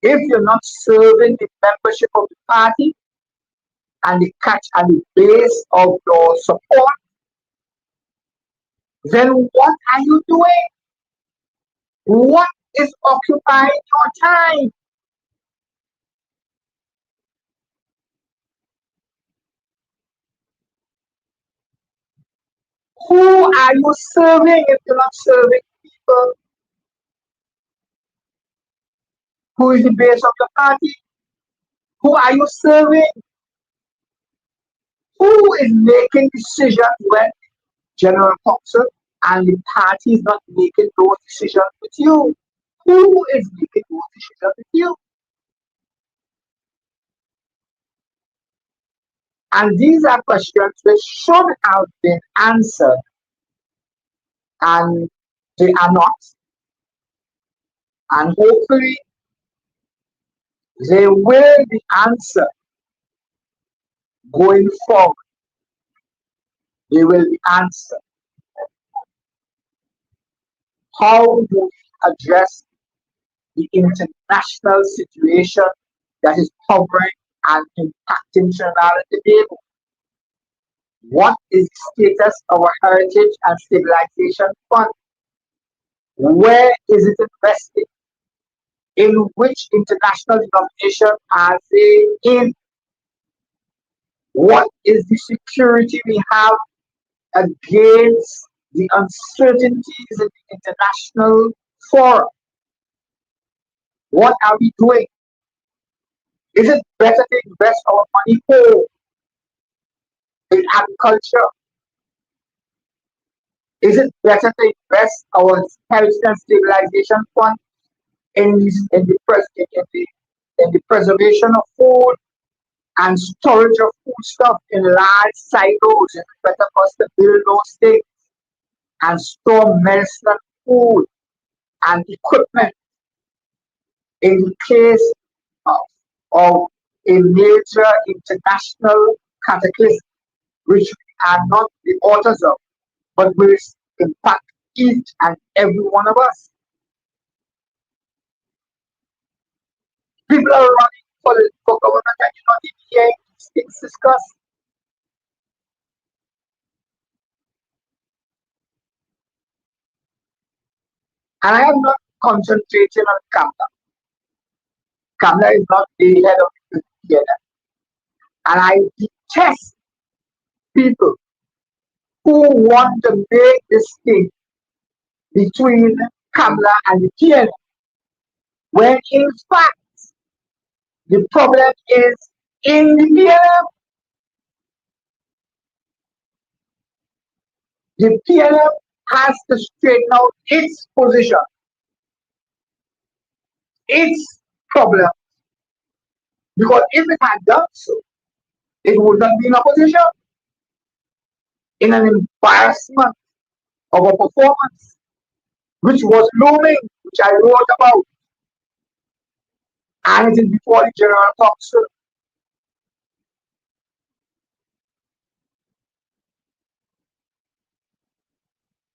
if you're not serving the membership of the party and the catch and the base of your support, then what are you doing? What is occupying your time? Who are you serving if you're not serving people? Who is the base of the party? Who are you serving? Who is making decisions when General Council and the party is not making those decisions with you? Who is making those decisions with you? And these are questions which should have been answered, and they are not. And hopefully, they will be answered going forward. They will be answered. How do we address the international situation that is hovering and impacting Trinidad and Tobago? What is the status of our Heritage and Stabilization Fund? Where is it invested? In which international denomination are they in? What is the security we have against the uncertainties in the international forum? What are we doing? Is it better to invest our money whole in agriculture? Is it better to invest our Heritage and Stabilization Fund in the preservation of food and storage of foodstuff in large silos? It's better for us to build those things and store medicine, food, and equipment in the case of a major international cataclysm, which we are not the authors of, but will impact each and every one of us. People are running for government and you're not even hearing these things discussed. And I am not concentrating on Kamla. Kamla is not the head of the PNM. And I detest people who want to make this thing between Kamla and the PNM, when in fact the problem is in the PNM. The PNM has to straighten out its position, its problem, because if it had done so, it would not be in opposition in an embarrassment of a performance which was looming, which I wrote about, and it is before the General Council.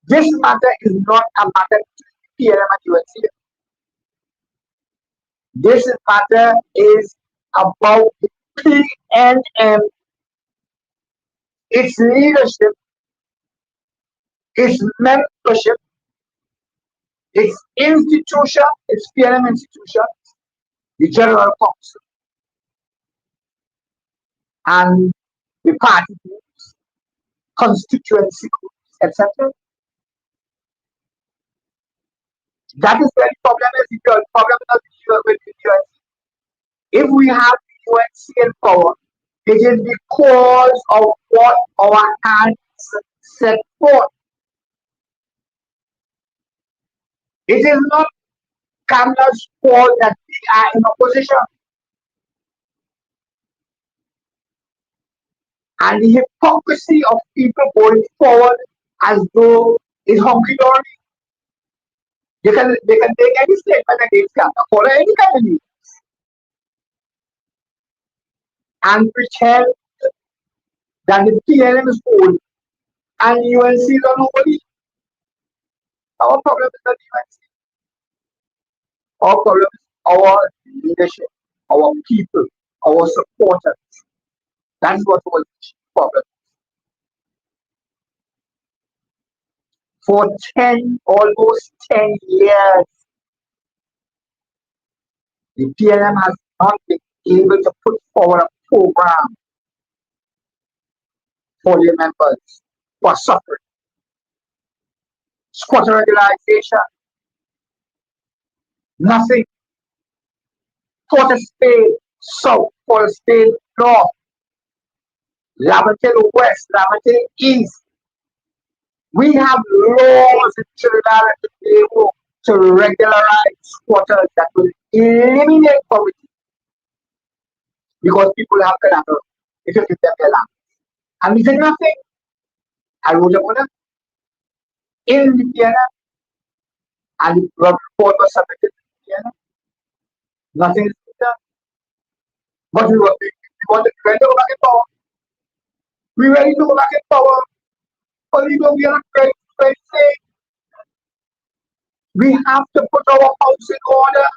This matter is not a matter between PNM and UNC. This matter is about the PNM, its leadership, its membership, its institution, its PNM institution, the General Council, and the party groups, constituency groups, etc. That is where the problem is. The problem is not with the UNC. If we have the UNC in power, it is because of what our hands set forth. It is not Kamla's fault that we are in opposition. And the hypocrisy of people going forward as though it's hunky dory. They can take any statement against Kamla, follow any kind of news, and pretend that the PNM is old and UNC is on nobody. Our problem is not UNC. Our problem is our leadership, our people, our supporters. That's what was the problem. For almost 10 years, the PNM has not been able to put forward a program for their members who are suffering. Squatter regularization, nothing. Port of Spain, south, Port of Spain, north, Lamberton west, Lamberton east. We have laws in Trinidad and Tobago to regularize squatters that will eliminate poverty because people have collateral if you give them their land. And we did nothing. I wrote about it in the PNM, and the report was submitted to the PNM. Nothing is done. But we want to ready to go back in power. We're ready to go back in power. But we don't get a great thing. We have to put our house in order.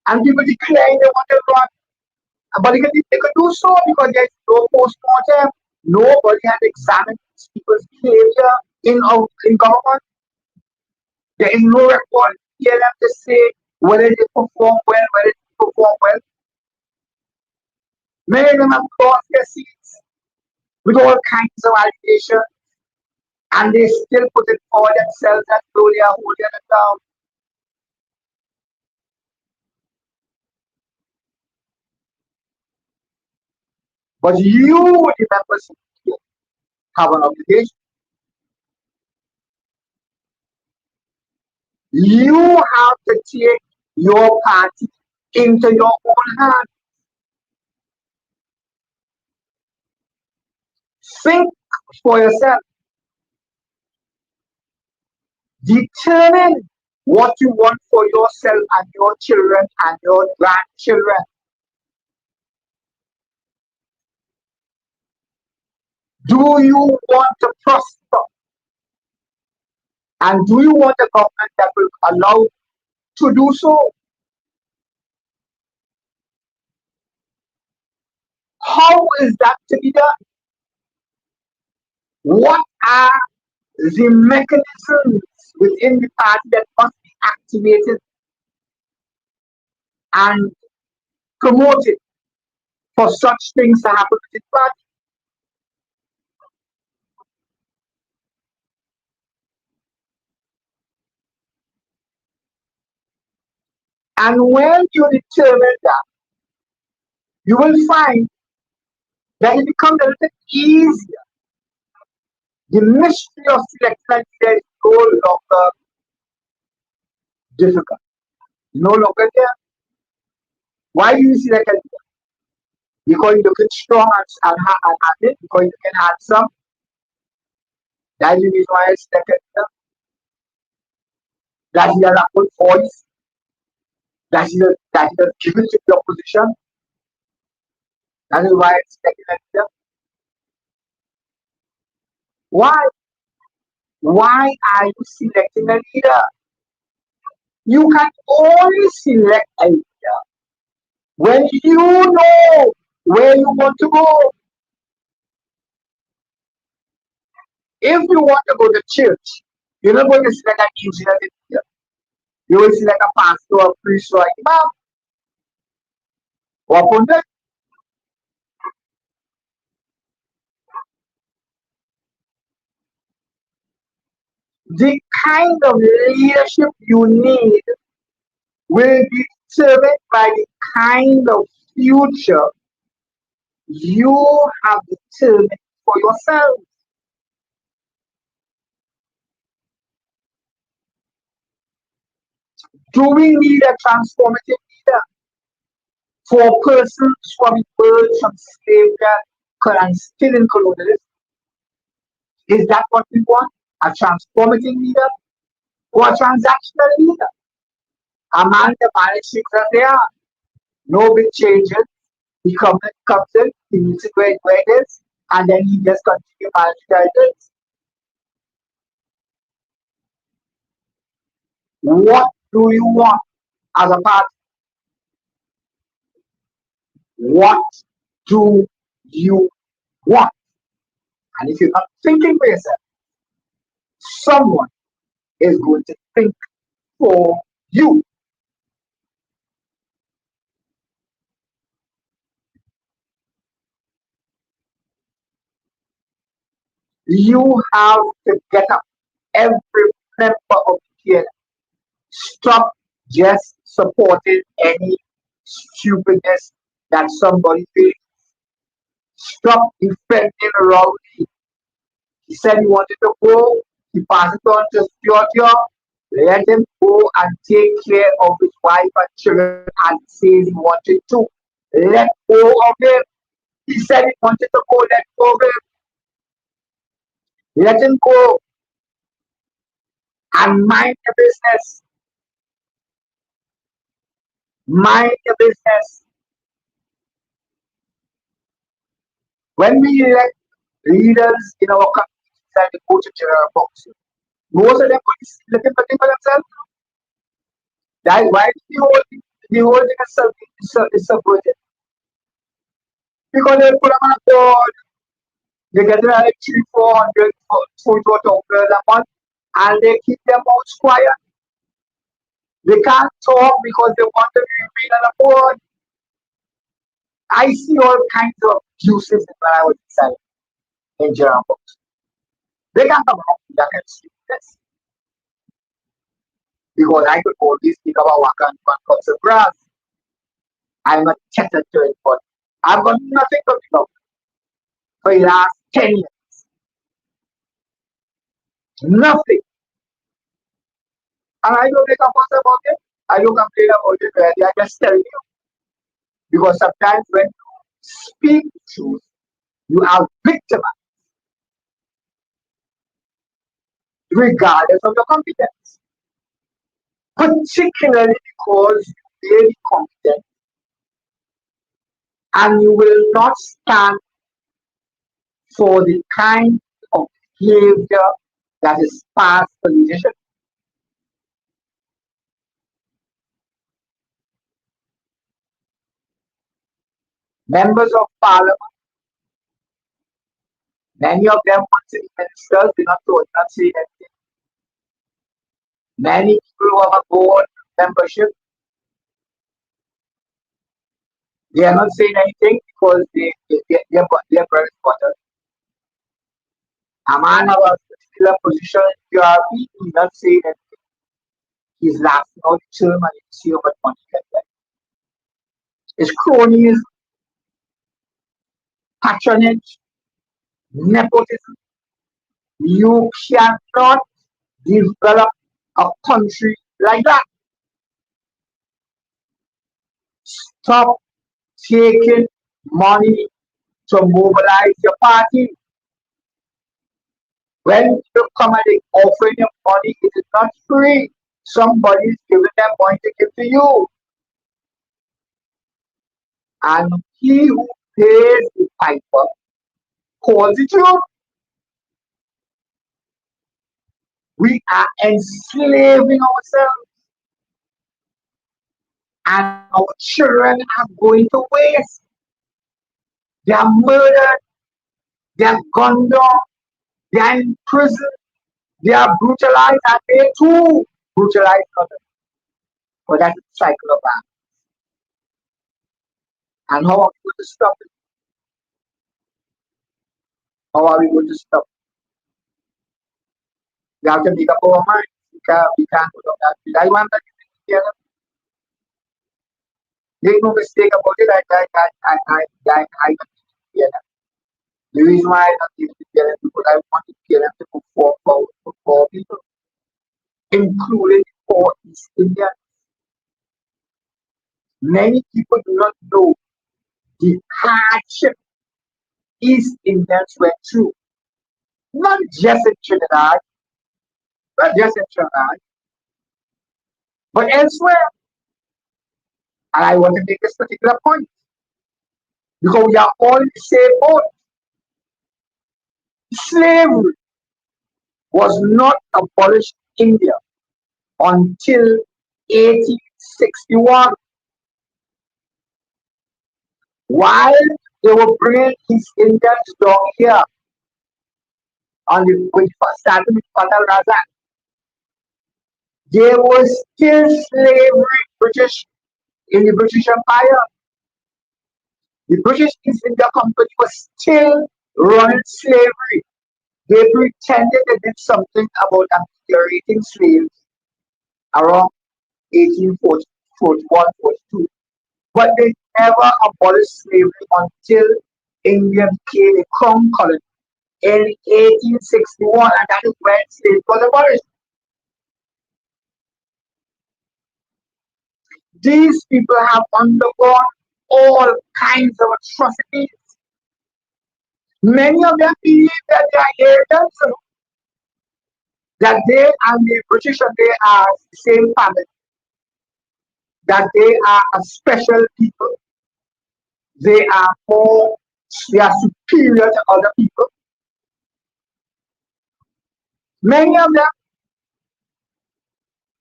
And people declaring they want to run. But they can do so because there's no post-mortem. Nobody has examined people's behavior in government. There is no record here to say whether they perform well, whether they perform well. Many of them have lost their seats with all kinds of allegations, and they still put it forward themselves as though they are holding it down. But you, the members, have an obligation. You have to take your party into your own hands. Think for yourself. Determine what you want for yourself and your children and your grandchildren. Do you want to prosper? And do you want a government that will allow to do so? How is that to be done? What are the mechanisms within the party that must be activated and promoted for such things to happen within the party? And when you determine that, you will find that it becomes a little easier. The mystery of selecting a leader is no longer difficult. No longer there. Why do you select a leader? Because you look strong and handy, because you can handsome. That is the reason why I select a leader. That he has a good voice. That he has given to the opposition. That is why I select a leader. Why? Why are you selecting a leader? You can only select a leader when you know where you want to go. If you want to go to church, you're not going to select an engineer leader. You will select a pastor, a priest, or an imam. Or pundit. The kind of leadership you need will be determined by the kind of future you have determined for yourself. Do we need a transformative leader for persons who have emerged from slavery and still in colonialism? Is that what we want? A transformative leader or a transactional leader? A man that manages as they are. No big changes. He comes in, he meets it where it is, and then he just continues managing as it is. What do you want as a party? What do you want? And if you're not thinking for yourself, someone is going to think for you. You have to get up, every member of the PNM. Stop just supporting any stupidness that somebody feels. Stop defending Rowley. He said he wanted to go, he passed it on to Stuart. Let him go and take care of his wife and children and says he wanted to. Let go of him. He said he wanted to go, let go of him. Let him go and mind the business. Mind the business. When we elect leaders in our communities and they go to general boxing, most of them are looking for themselves. That is why the whole thing is subverted. Because they put them on a board, they get like 300, 400 a month, and they keep their mouths quiet. They can't talk because they want to remain on a board. I see all kinds of abuses when I was inside in general boxing. They can't come out that can see this. Because I could always speak about Waka and cuts of grass. I'm a tethered to it, but I've got nothing to think of for the last 10 years. Nothing. And I don't make a fuss about it. I don't complain about it, really. I just tell you. Because sometimes when you speak the truth, you are victimized, regardless of your competence. Particularly because you may be competent and you will not stand for the kind of behavior that is past for leadership. Members of parliament, many of them want to be ministers, do not say anything. Many people who have a board membership, they are not saying anything because they're bread and butter. A man of a particular position in PRP, he's not saying anything. He's laughing out the term and you see how much money he can get. It's cronyism, patronage, nepotism. You cannot develop a country like that. Stop taking money to mobilize your party. When you come and they offering you money, it is not free. Somebody is giving them money to give to you. And he who pays the piper calls the tune. We are enslaving ourselves. And our children are going to waste. They are murdered. They are gunned down. They are in prison. They are brutalized, and they too brutalize others. But that's the cycle of violence. And how are we going to stop it? How are we going to stop it? We have to make up our minds. We can't put up that. I want that together. Make no mistake about it. I the reason why I not give it together because I want to get them to move forward for poor people, including poor East Indians. Many people do not know the hardship East Indians went through. Not just in Trinidad, but elsewhere. And I want to make this particular point because we are all in the same boat. Slavery was not abolished in India until 1861. While they were bringing East Indians down here on the when starting with Fatal Razak, there was still slavery in the British Empire. The British East India Company was still running slavery. They pretended they did something about ameliorating slaves around 1841-42. But they never abolished slavery until India became a crown colony in 1861, and that is when slavery was abolished. These people have undergone all kinds of atrocities. Many of them believe that they are Indians, that they and the British they are the same family, that they are a special people, they are superior to other people. Many of them,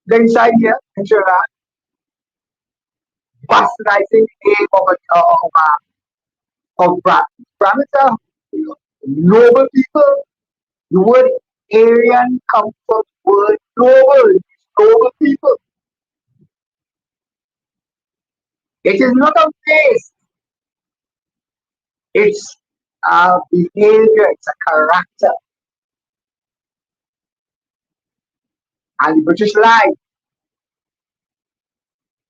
they inside here in Trinidad, bastardizing the name of Brahmins are noble people. The word Aryan comes from the word noble people. It is not a race. It's a behavior, it's a character. And the British lied.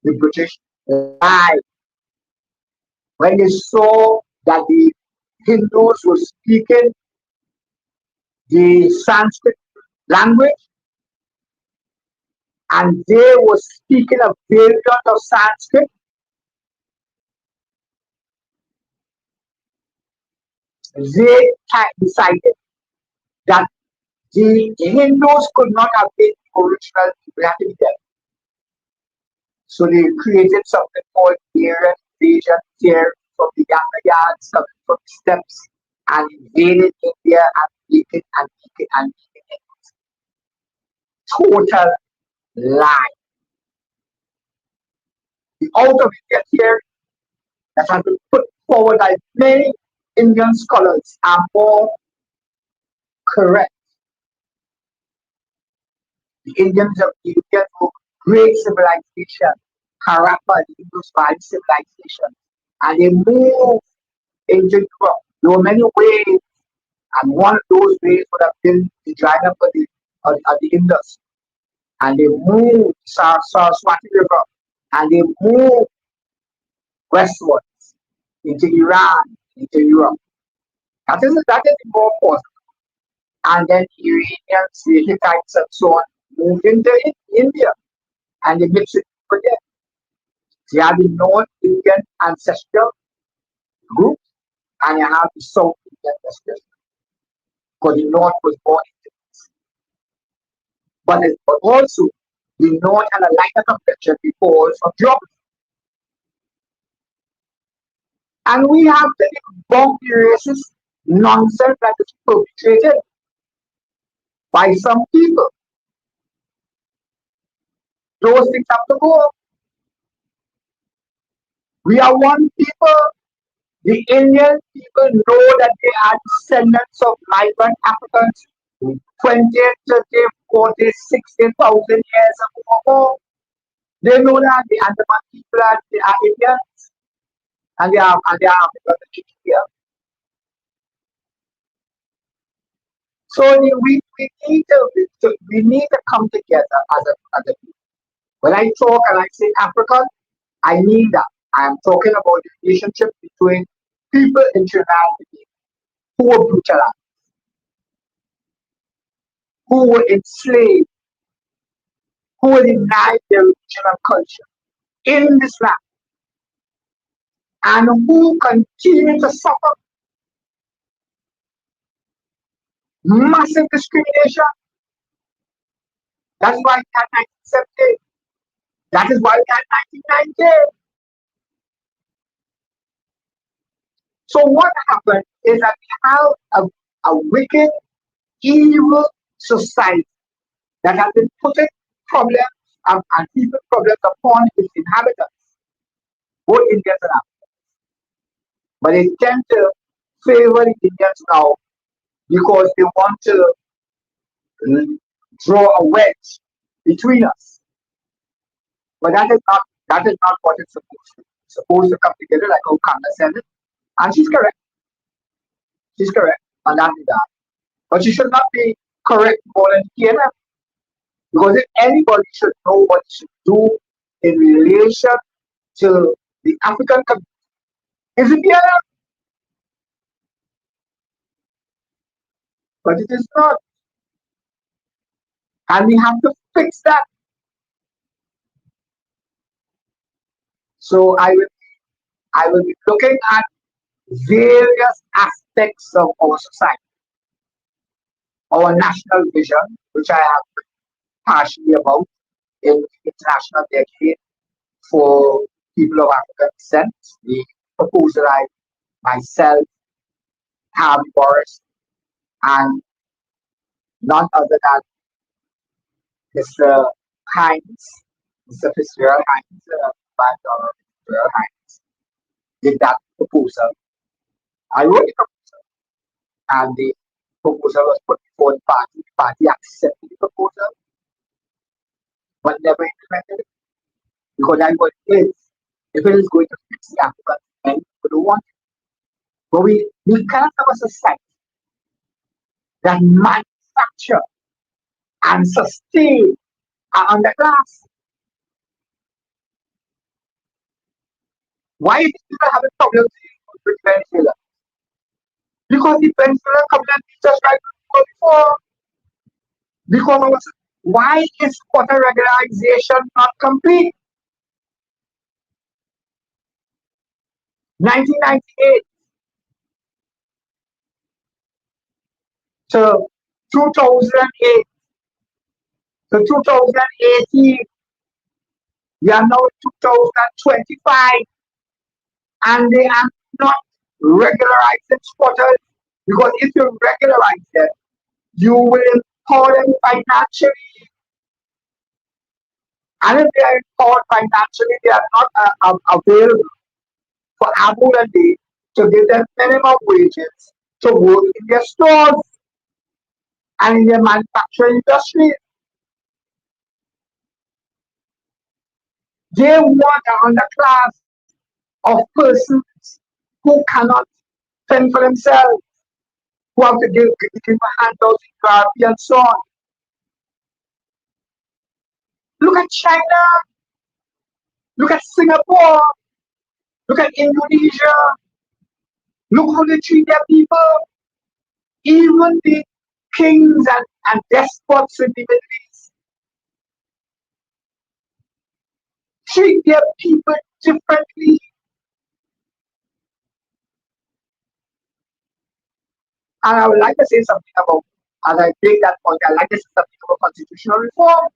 The British lied. When they saw that the Hindus were speaking the Sanskrit language, and they were speaking a variant of Sanskrit, they decided that the Hindus could not have been original people, had to be dead. So they created something called Aryan invasion here from the Yanayans, coming from the steppes, and invaded India and making it. Total lie. The out of India theory that has been put forward by many Indian scholars are more correct. The Indians were great civilization, Harappa, the Indus Valley civilization, and they moved into Europe. There were many ways, and one of those ways would have been the drying up of the Indus. and they moved Saraswati River, and they moved westwards into Iran, into Europe. That is the more possible. And then Iranians, the Hittites, and so on moved into India, and they mixed it together. So you have the North Indian ancestral group, and you have the South Indian ancestral group, because the North was born into this. But also, the North had a lighter complexion because of geography. And we have the boundary racist nonsense that is perpetrated by some people. Those things have to go. We are one people. The Indian people know that they are descendants of migrant Africans 20, 30, 40, 60,000 years ago. They know that the Andaman people they are Indians, and they are Africans here. So we need to come together as a people. When I talk and I say African, I mean that. I am talking about the relationship between people in Trinidad who were brutalized, who were enslaved, who were denied their religion and culture in this land, and who continue to suffer massive discrimination. That's why we had 1970. That is why we had 1990. So what happened is that we have a wicked, evil society that has been putting problems and people problems upon its inhabitants, both Indians and Africans. But they tend to favor the Indians now because they want to draw a wedge between us. But that is not what it's supposed to. It's supposed to come together like how Kanda said it. And she's correct. She's correct on that regard. But she should not be correct more than PNM. Because if anybody should know what she should do in relation to the African community, is it PNM? But it is not. And we have to fix that. So I will be looking at various aspects of our society, our national vision, which I have partially about in the International Decade for People of African Descent, the proposal I myself, Harvey Boris, and none other than Mr. Hines, Mr. Fitzgerald Hines, $5 Fitzgerald Hines, did that proposal. I wrote the proposal, and the proposal was put before the party. The party accepted the proposal, but never implemented it. Because that's what it is. If it is going to fix the African, many people don't want it. But we cannot have a society that manufacture and sustain our underclass. Why is people having problems with Venezuela? Because the Venezuelan community just like before. Because why is quota regularization not complete? 1998 to 2008 to 2018. We are now 2025, and they are not regularizing squatters, because if you regularize them, you will empower them financially. And if they are empowered financially, they are not available for Abu Dhabi to give them minimum wages to work in their stores and in their manufacturing industry. They want an underclass of persons who cannot fend for themselves, who have to give handouts in therapy and so on. Look at China. Look at Singapore. Look at Indonesia. Look how they treat their people. Even the kings and despots in the Middle East treat their people differently. And I would like to say something about, as I take that point, I'd like to say something about constitutional reform.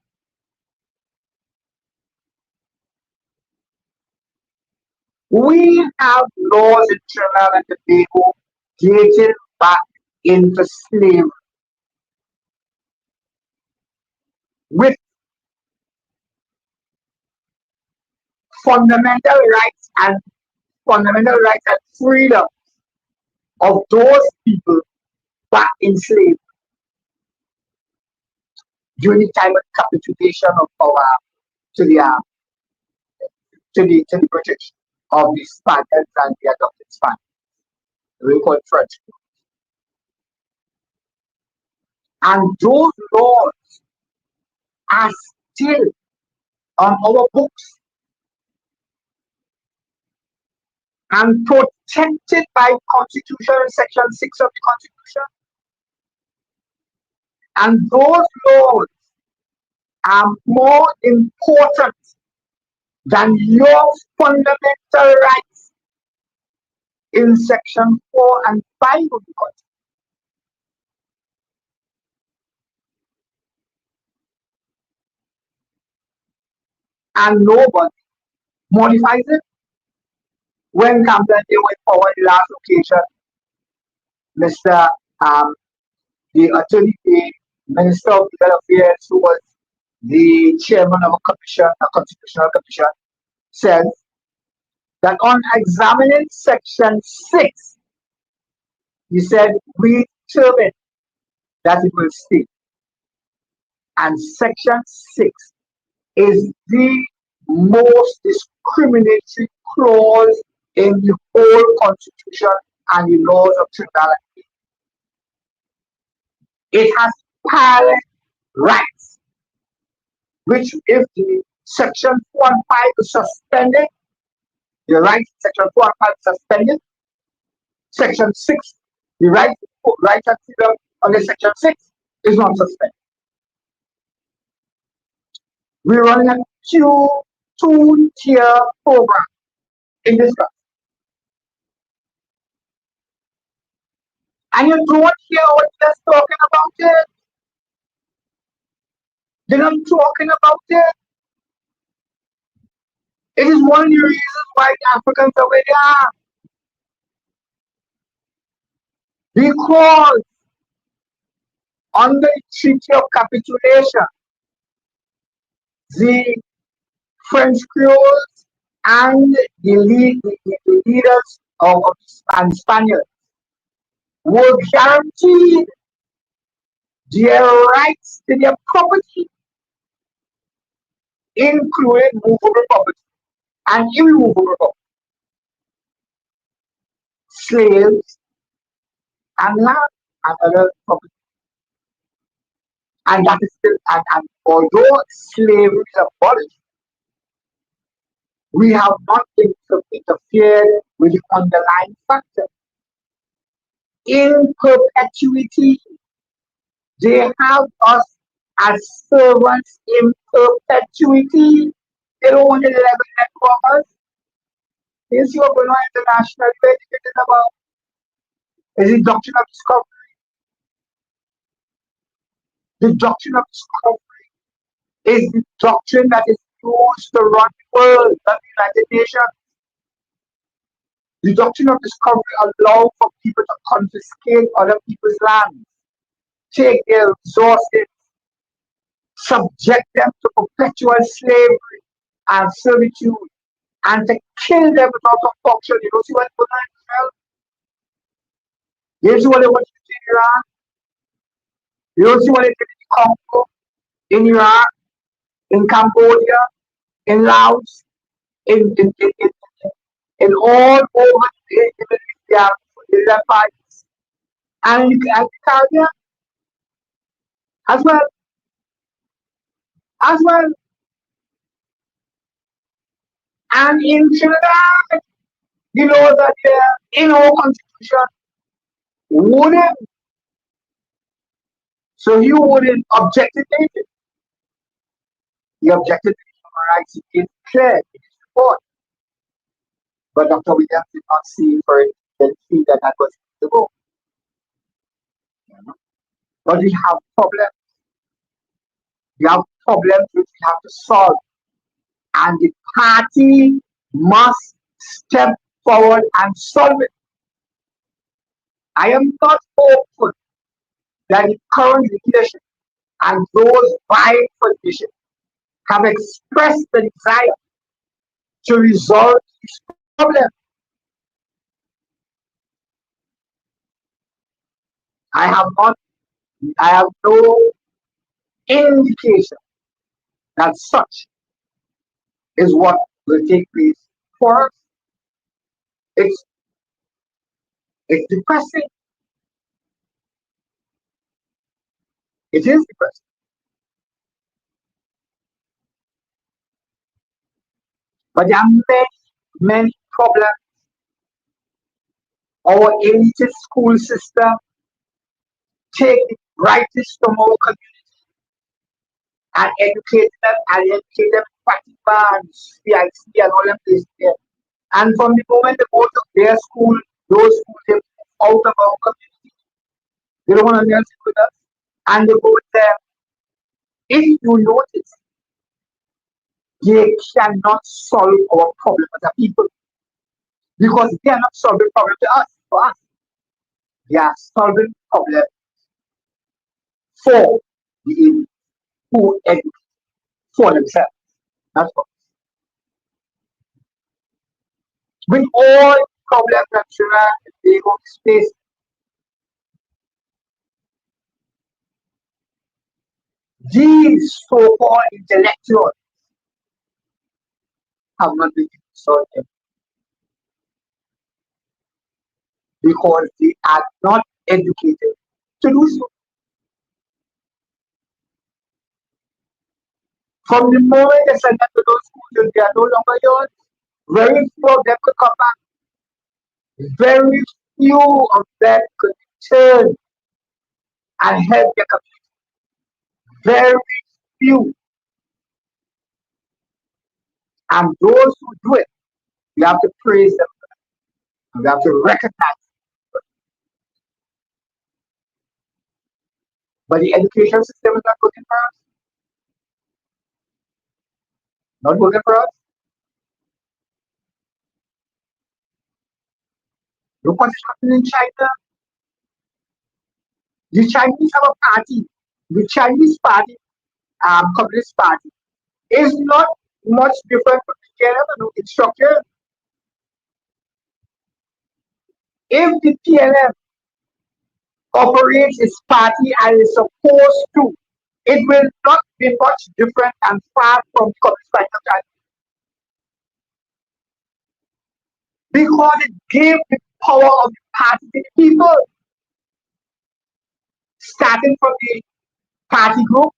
We have laws in Trinidad and Tobago dating back into slavery with fundamental rights and freedom of those people back enslaved during the time of capitulation of power to the British of the Spaniards and the adopted Spaniards. We call it French. And those laws are still on our books and protected by Constitution, Section 6 of the Constitution. And those laws are more important than your fundamental rights in Section 4 and 5 of the Constitution. And nobody modifies it. When Campbell they went forward the last occasion, Mr. The Attorney General, Minister of Legal Affairs, who was the chairman of a commission, a constitutional commission, says that on examining Section 6, he said, we determined that it will stay. And Section 6 is the most discriminatory clause in the whole Constitution and the laws of Trinidad and Tobago. It has parent rights, which if the Section 4 and 5 is suspended, the right Section 4 and 5 is suspended. Section 6, the right and freedom under Section 6 is not suspended. We're running a two-tier program in this country. And you don't hear what they're talking about it. They're not talking about it. It is one of the reasons why the Africans are where they are. Because under the Treaty of Capitulation, the French Creoles and the leaders of the Spaniards were guaranteed their rights to their property, including movable property and immovable property, slaves and land and other property. And that is still, and although slavery is abolished, we have not interfered with the underlying factor. In perpetuity, they have us as servants in perpetuity. They don't want to level networkers. You see what going on internationally, educated about is the doctrine of discovery. The doctrine of discovery is the doctrine that is used to run the world, not the United Nations. The doctrine of discovery allows for people to confiscate other people's lands, take their resources, subject them to perpetual slavery and servitude, and to kill them without compulsion. You don't see what's going on in Israel? You don't see what they want to do in Iran? You don't see what they did in Congo, in Iraq, in Cambodia, in Laos, in all over the parties, and in Caribbean as well. And in Trinidad, you know that in our constitution wouldn't, so he wouldn't object to it. He objected to human rights. It is clear in his report. But Dr. Williams did not see for it, didn't see that that was the goal. But we have problems. We have problems which we have to solve. And the party must step forward and solve it. I am not hopeful that the current leadership and those vying for leadership have expressed the desire to resolve this problem. I have no indication that such is what will take place for us. It's depressing. It is depressing. But there are many, many problems. Our elitist school system take the brightest from our community and educate them practical, CIC and all them places there. And from the moment they go to their school, those schools they move out of our community. They don't want to mix with us. And they go there. If you notice, they cannot solve our problem as a people. Because they are not solving problems to us, for us. They are solving problems for the elite who educate for themselves. That's what. With all problems that China they go face, these so-called intellectuals have not been solved because they are not educated to do so. From the moment they send them to those schools, they are no longer yours. Very few of them could come back. Very few of them could return and help their community. Very few. And those who do it, we have to praise them. We have to recognize them. But the education system is not working for us. Not working for us. Look what's happening in China. The Chinese have a party. The Chinese party, Communist Party, is not much different from the PNM in structure. If the PNM operates its party as it's supposed to, it will not be much different and far from the Communist Party of China. Because it gave the power of the party to the people. Starting from the party group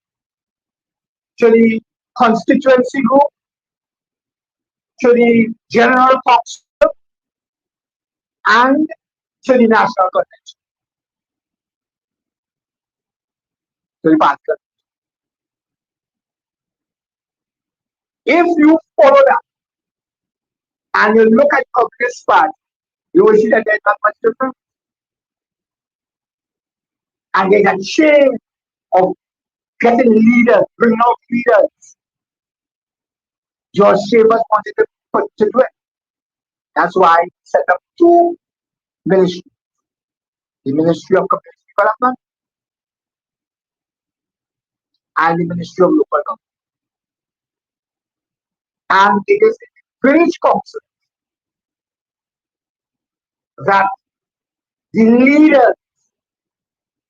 to the constituency group to the general council and to the national convention. To the party convention. If you follow that and you look at the Communist Party, you will see that there's not much difference. And there's a chain of getting leaders, bringing out leaders. George Chambers wanted to do it. That's why he set up two ministries. The Ministry of Community Development and the Ministry of Local Government. And it is the village council that the leaders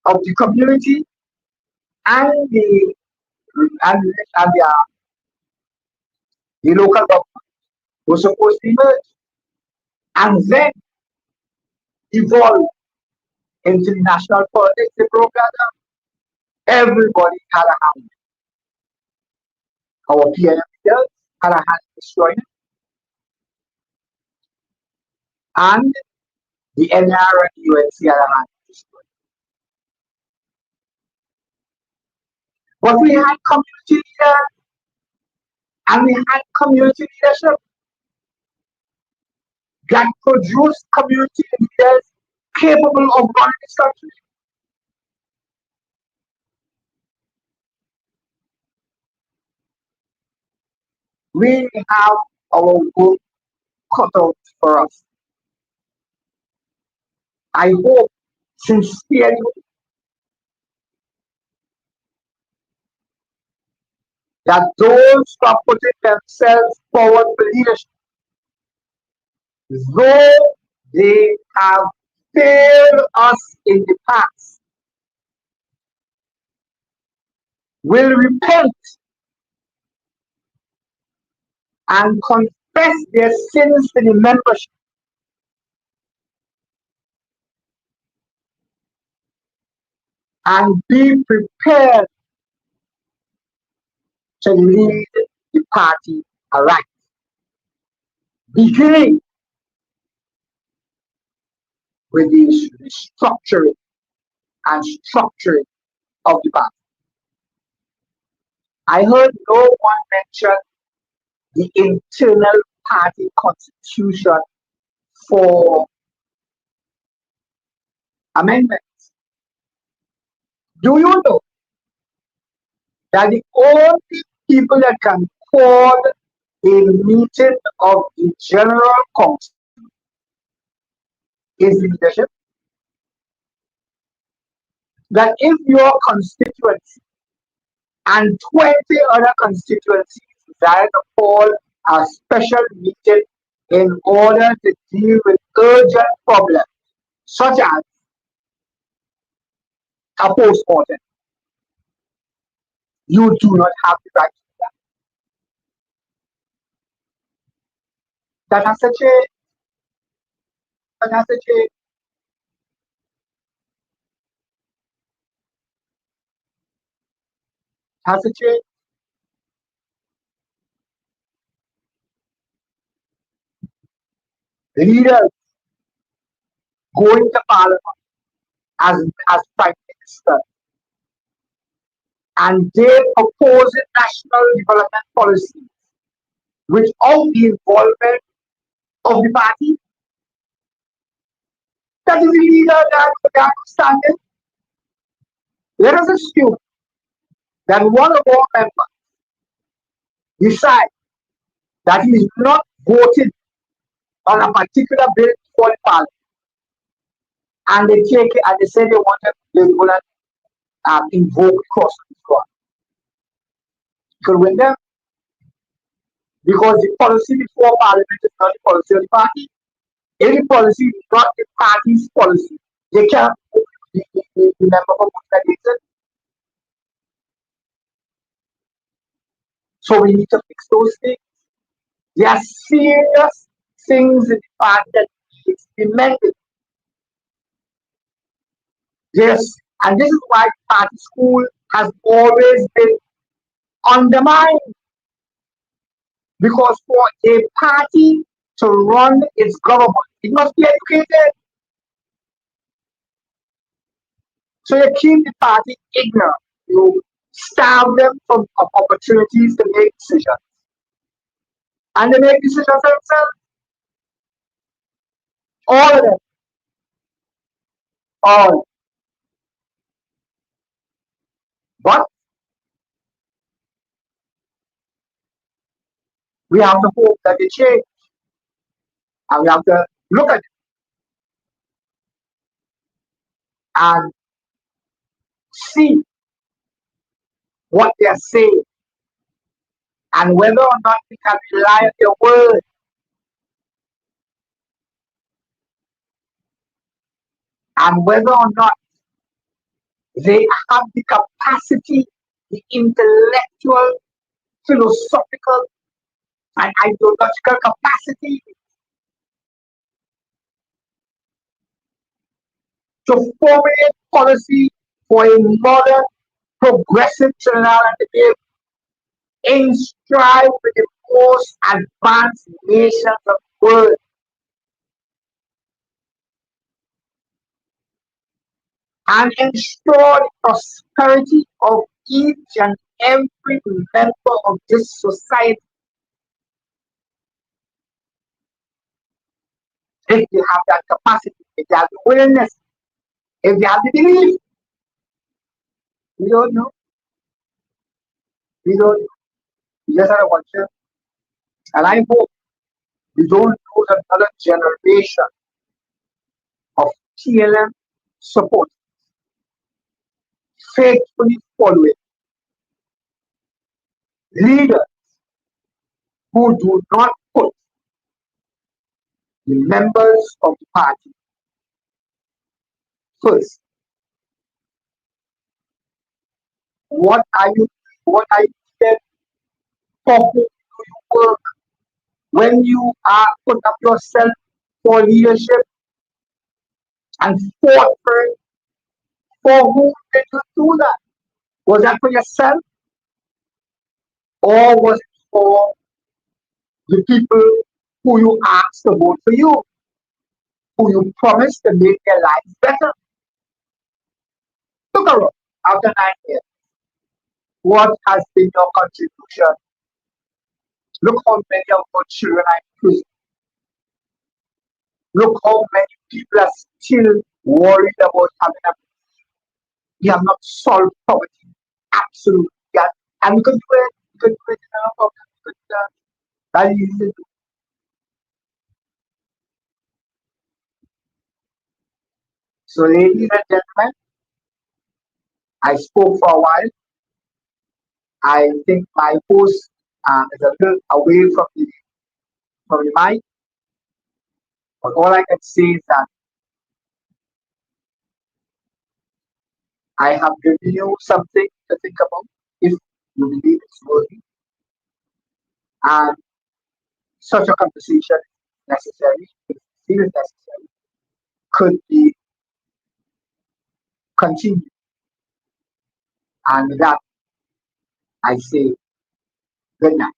of the community and the local government was supposed to emerge and then evolve into the national politics. They broke that down. Everybody had a hand. Our PNM leaders had a hand in destroying it. and the NR and UNC are hand. But we had community leaders and we had community leadership that produced community leaders capable of running this country. We have our work cut out for us. I hope sincerely that those who are putting themselves forward for leadership, though they have failed us in the past, will repent and confess their sins to the membership and be prepared to lead the party aright, beginning with the restructuring and structuring of the party. I heard no one mention the internal party constitution for amendments. Do you know that the only people that can call a meeting of the General Council is the leadership? That if your constituency and 20 other constituencies desire to call a special meeting in order to deal with urgent problems, such as a post-mortem, you do not have the right to do that. That has to change. That has to change. Has to change. Leaders going to parliament as prime minister and they proposing national development policies without the involvement of the party. That is the leader that standing. Let us assume that one of our members decides that he is not voting on a particular bill for the parliament, and they take it and they say they want to invoke cross control. You could win them because the policy before parliament is not the policy of the party. If the policy is not the party's policy, they can't the member of it. So we need to fix those things. There are serious things in the party that needs to be mended. Yes, and this is why party school has always been undermined. Because for a party to run its government, it must be educated. So you keep the party ignorant. You starve them from opportunities to make decisions. And they make decisions themselves. All of them. All. But we have to hope that they change. And we have to look at it and see what they are saying and whether or not we can rely on their word. And whether or not they have the capacity, the intellectual, philosophical, and ideological capacity to formulate policy for a modern, progressive Trinidad and Tobago in stride with the most advanced nations of the world. and ensure the prosperity of each and every member of this society. If they have that capacity, if they have the willingness, if they have the belief, we don't know. We don't know. We just have to watch it. And I hope we don't lose another generation of TLM support, faithfully following leaders who do not put the members of the party first. What are you? What are you doing? For whom do you work? When you are put up yourself for leadership and fought for whom did you do that? Was that for yourself or was it for the people who you asked to vote for you, who you promised to make their lives better? Look around after 9 years. What has been your contribution? Look how many of our children are in prison. Look how many people are still worried about having a. We have not solved poverty. Absolutely. Yeah. And we could do it. We could do it in our pocket. We could do that. That is easy to do. So, ladies and gentlemen, I spoke for a while. I think my host is a little away from the mic. But all I can say is that I have given you something to think about if you believe it's worthy. And such a conversation is necessary, if it is necessary, could be continued. And with that, I say good night.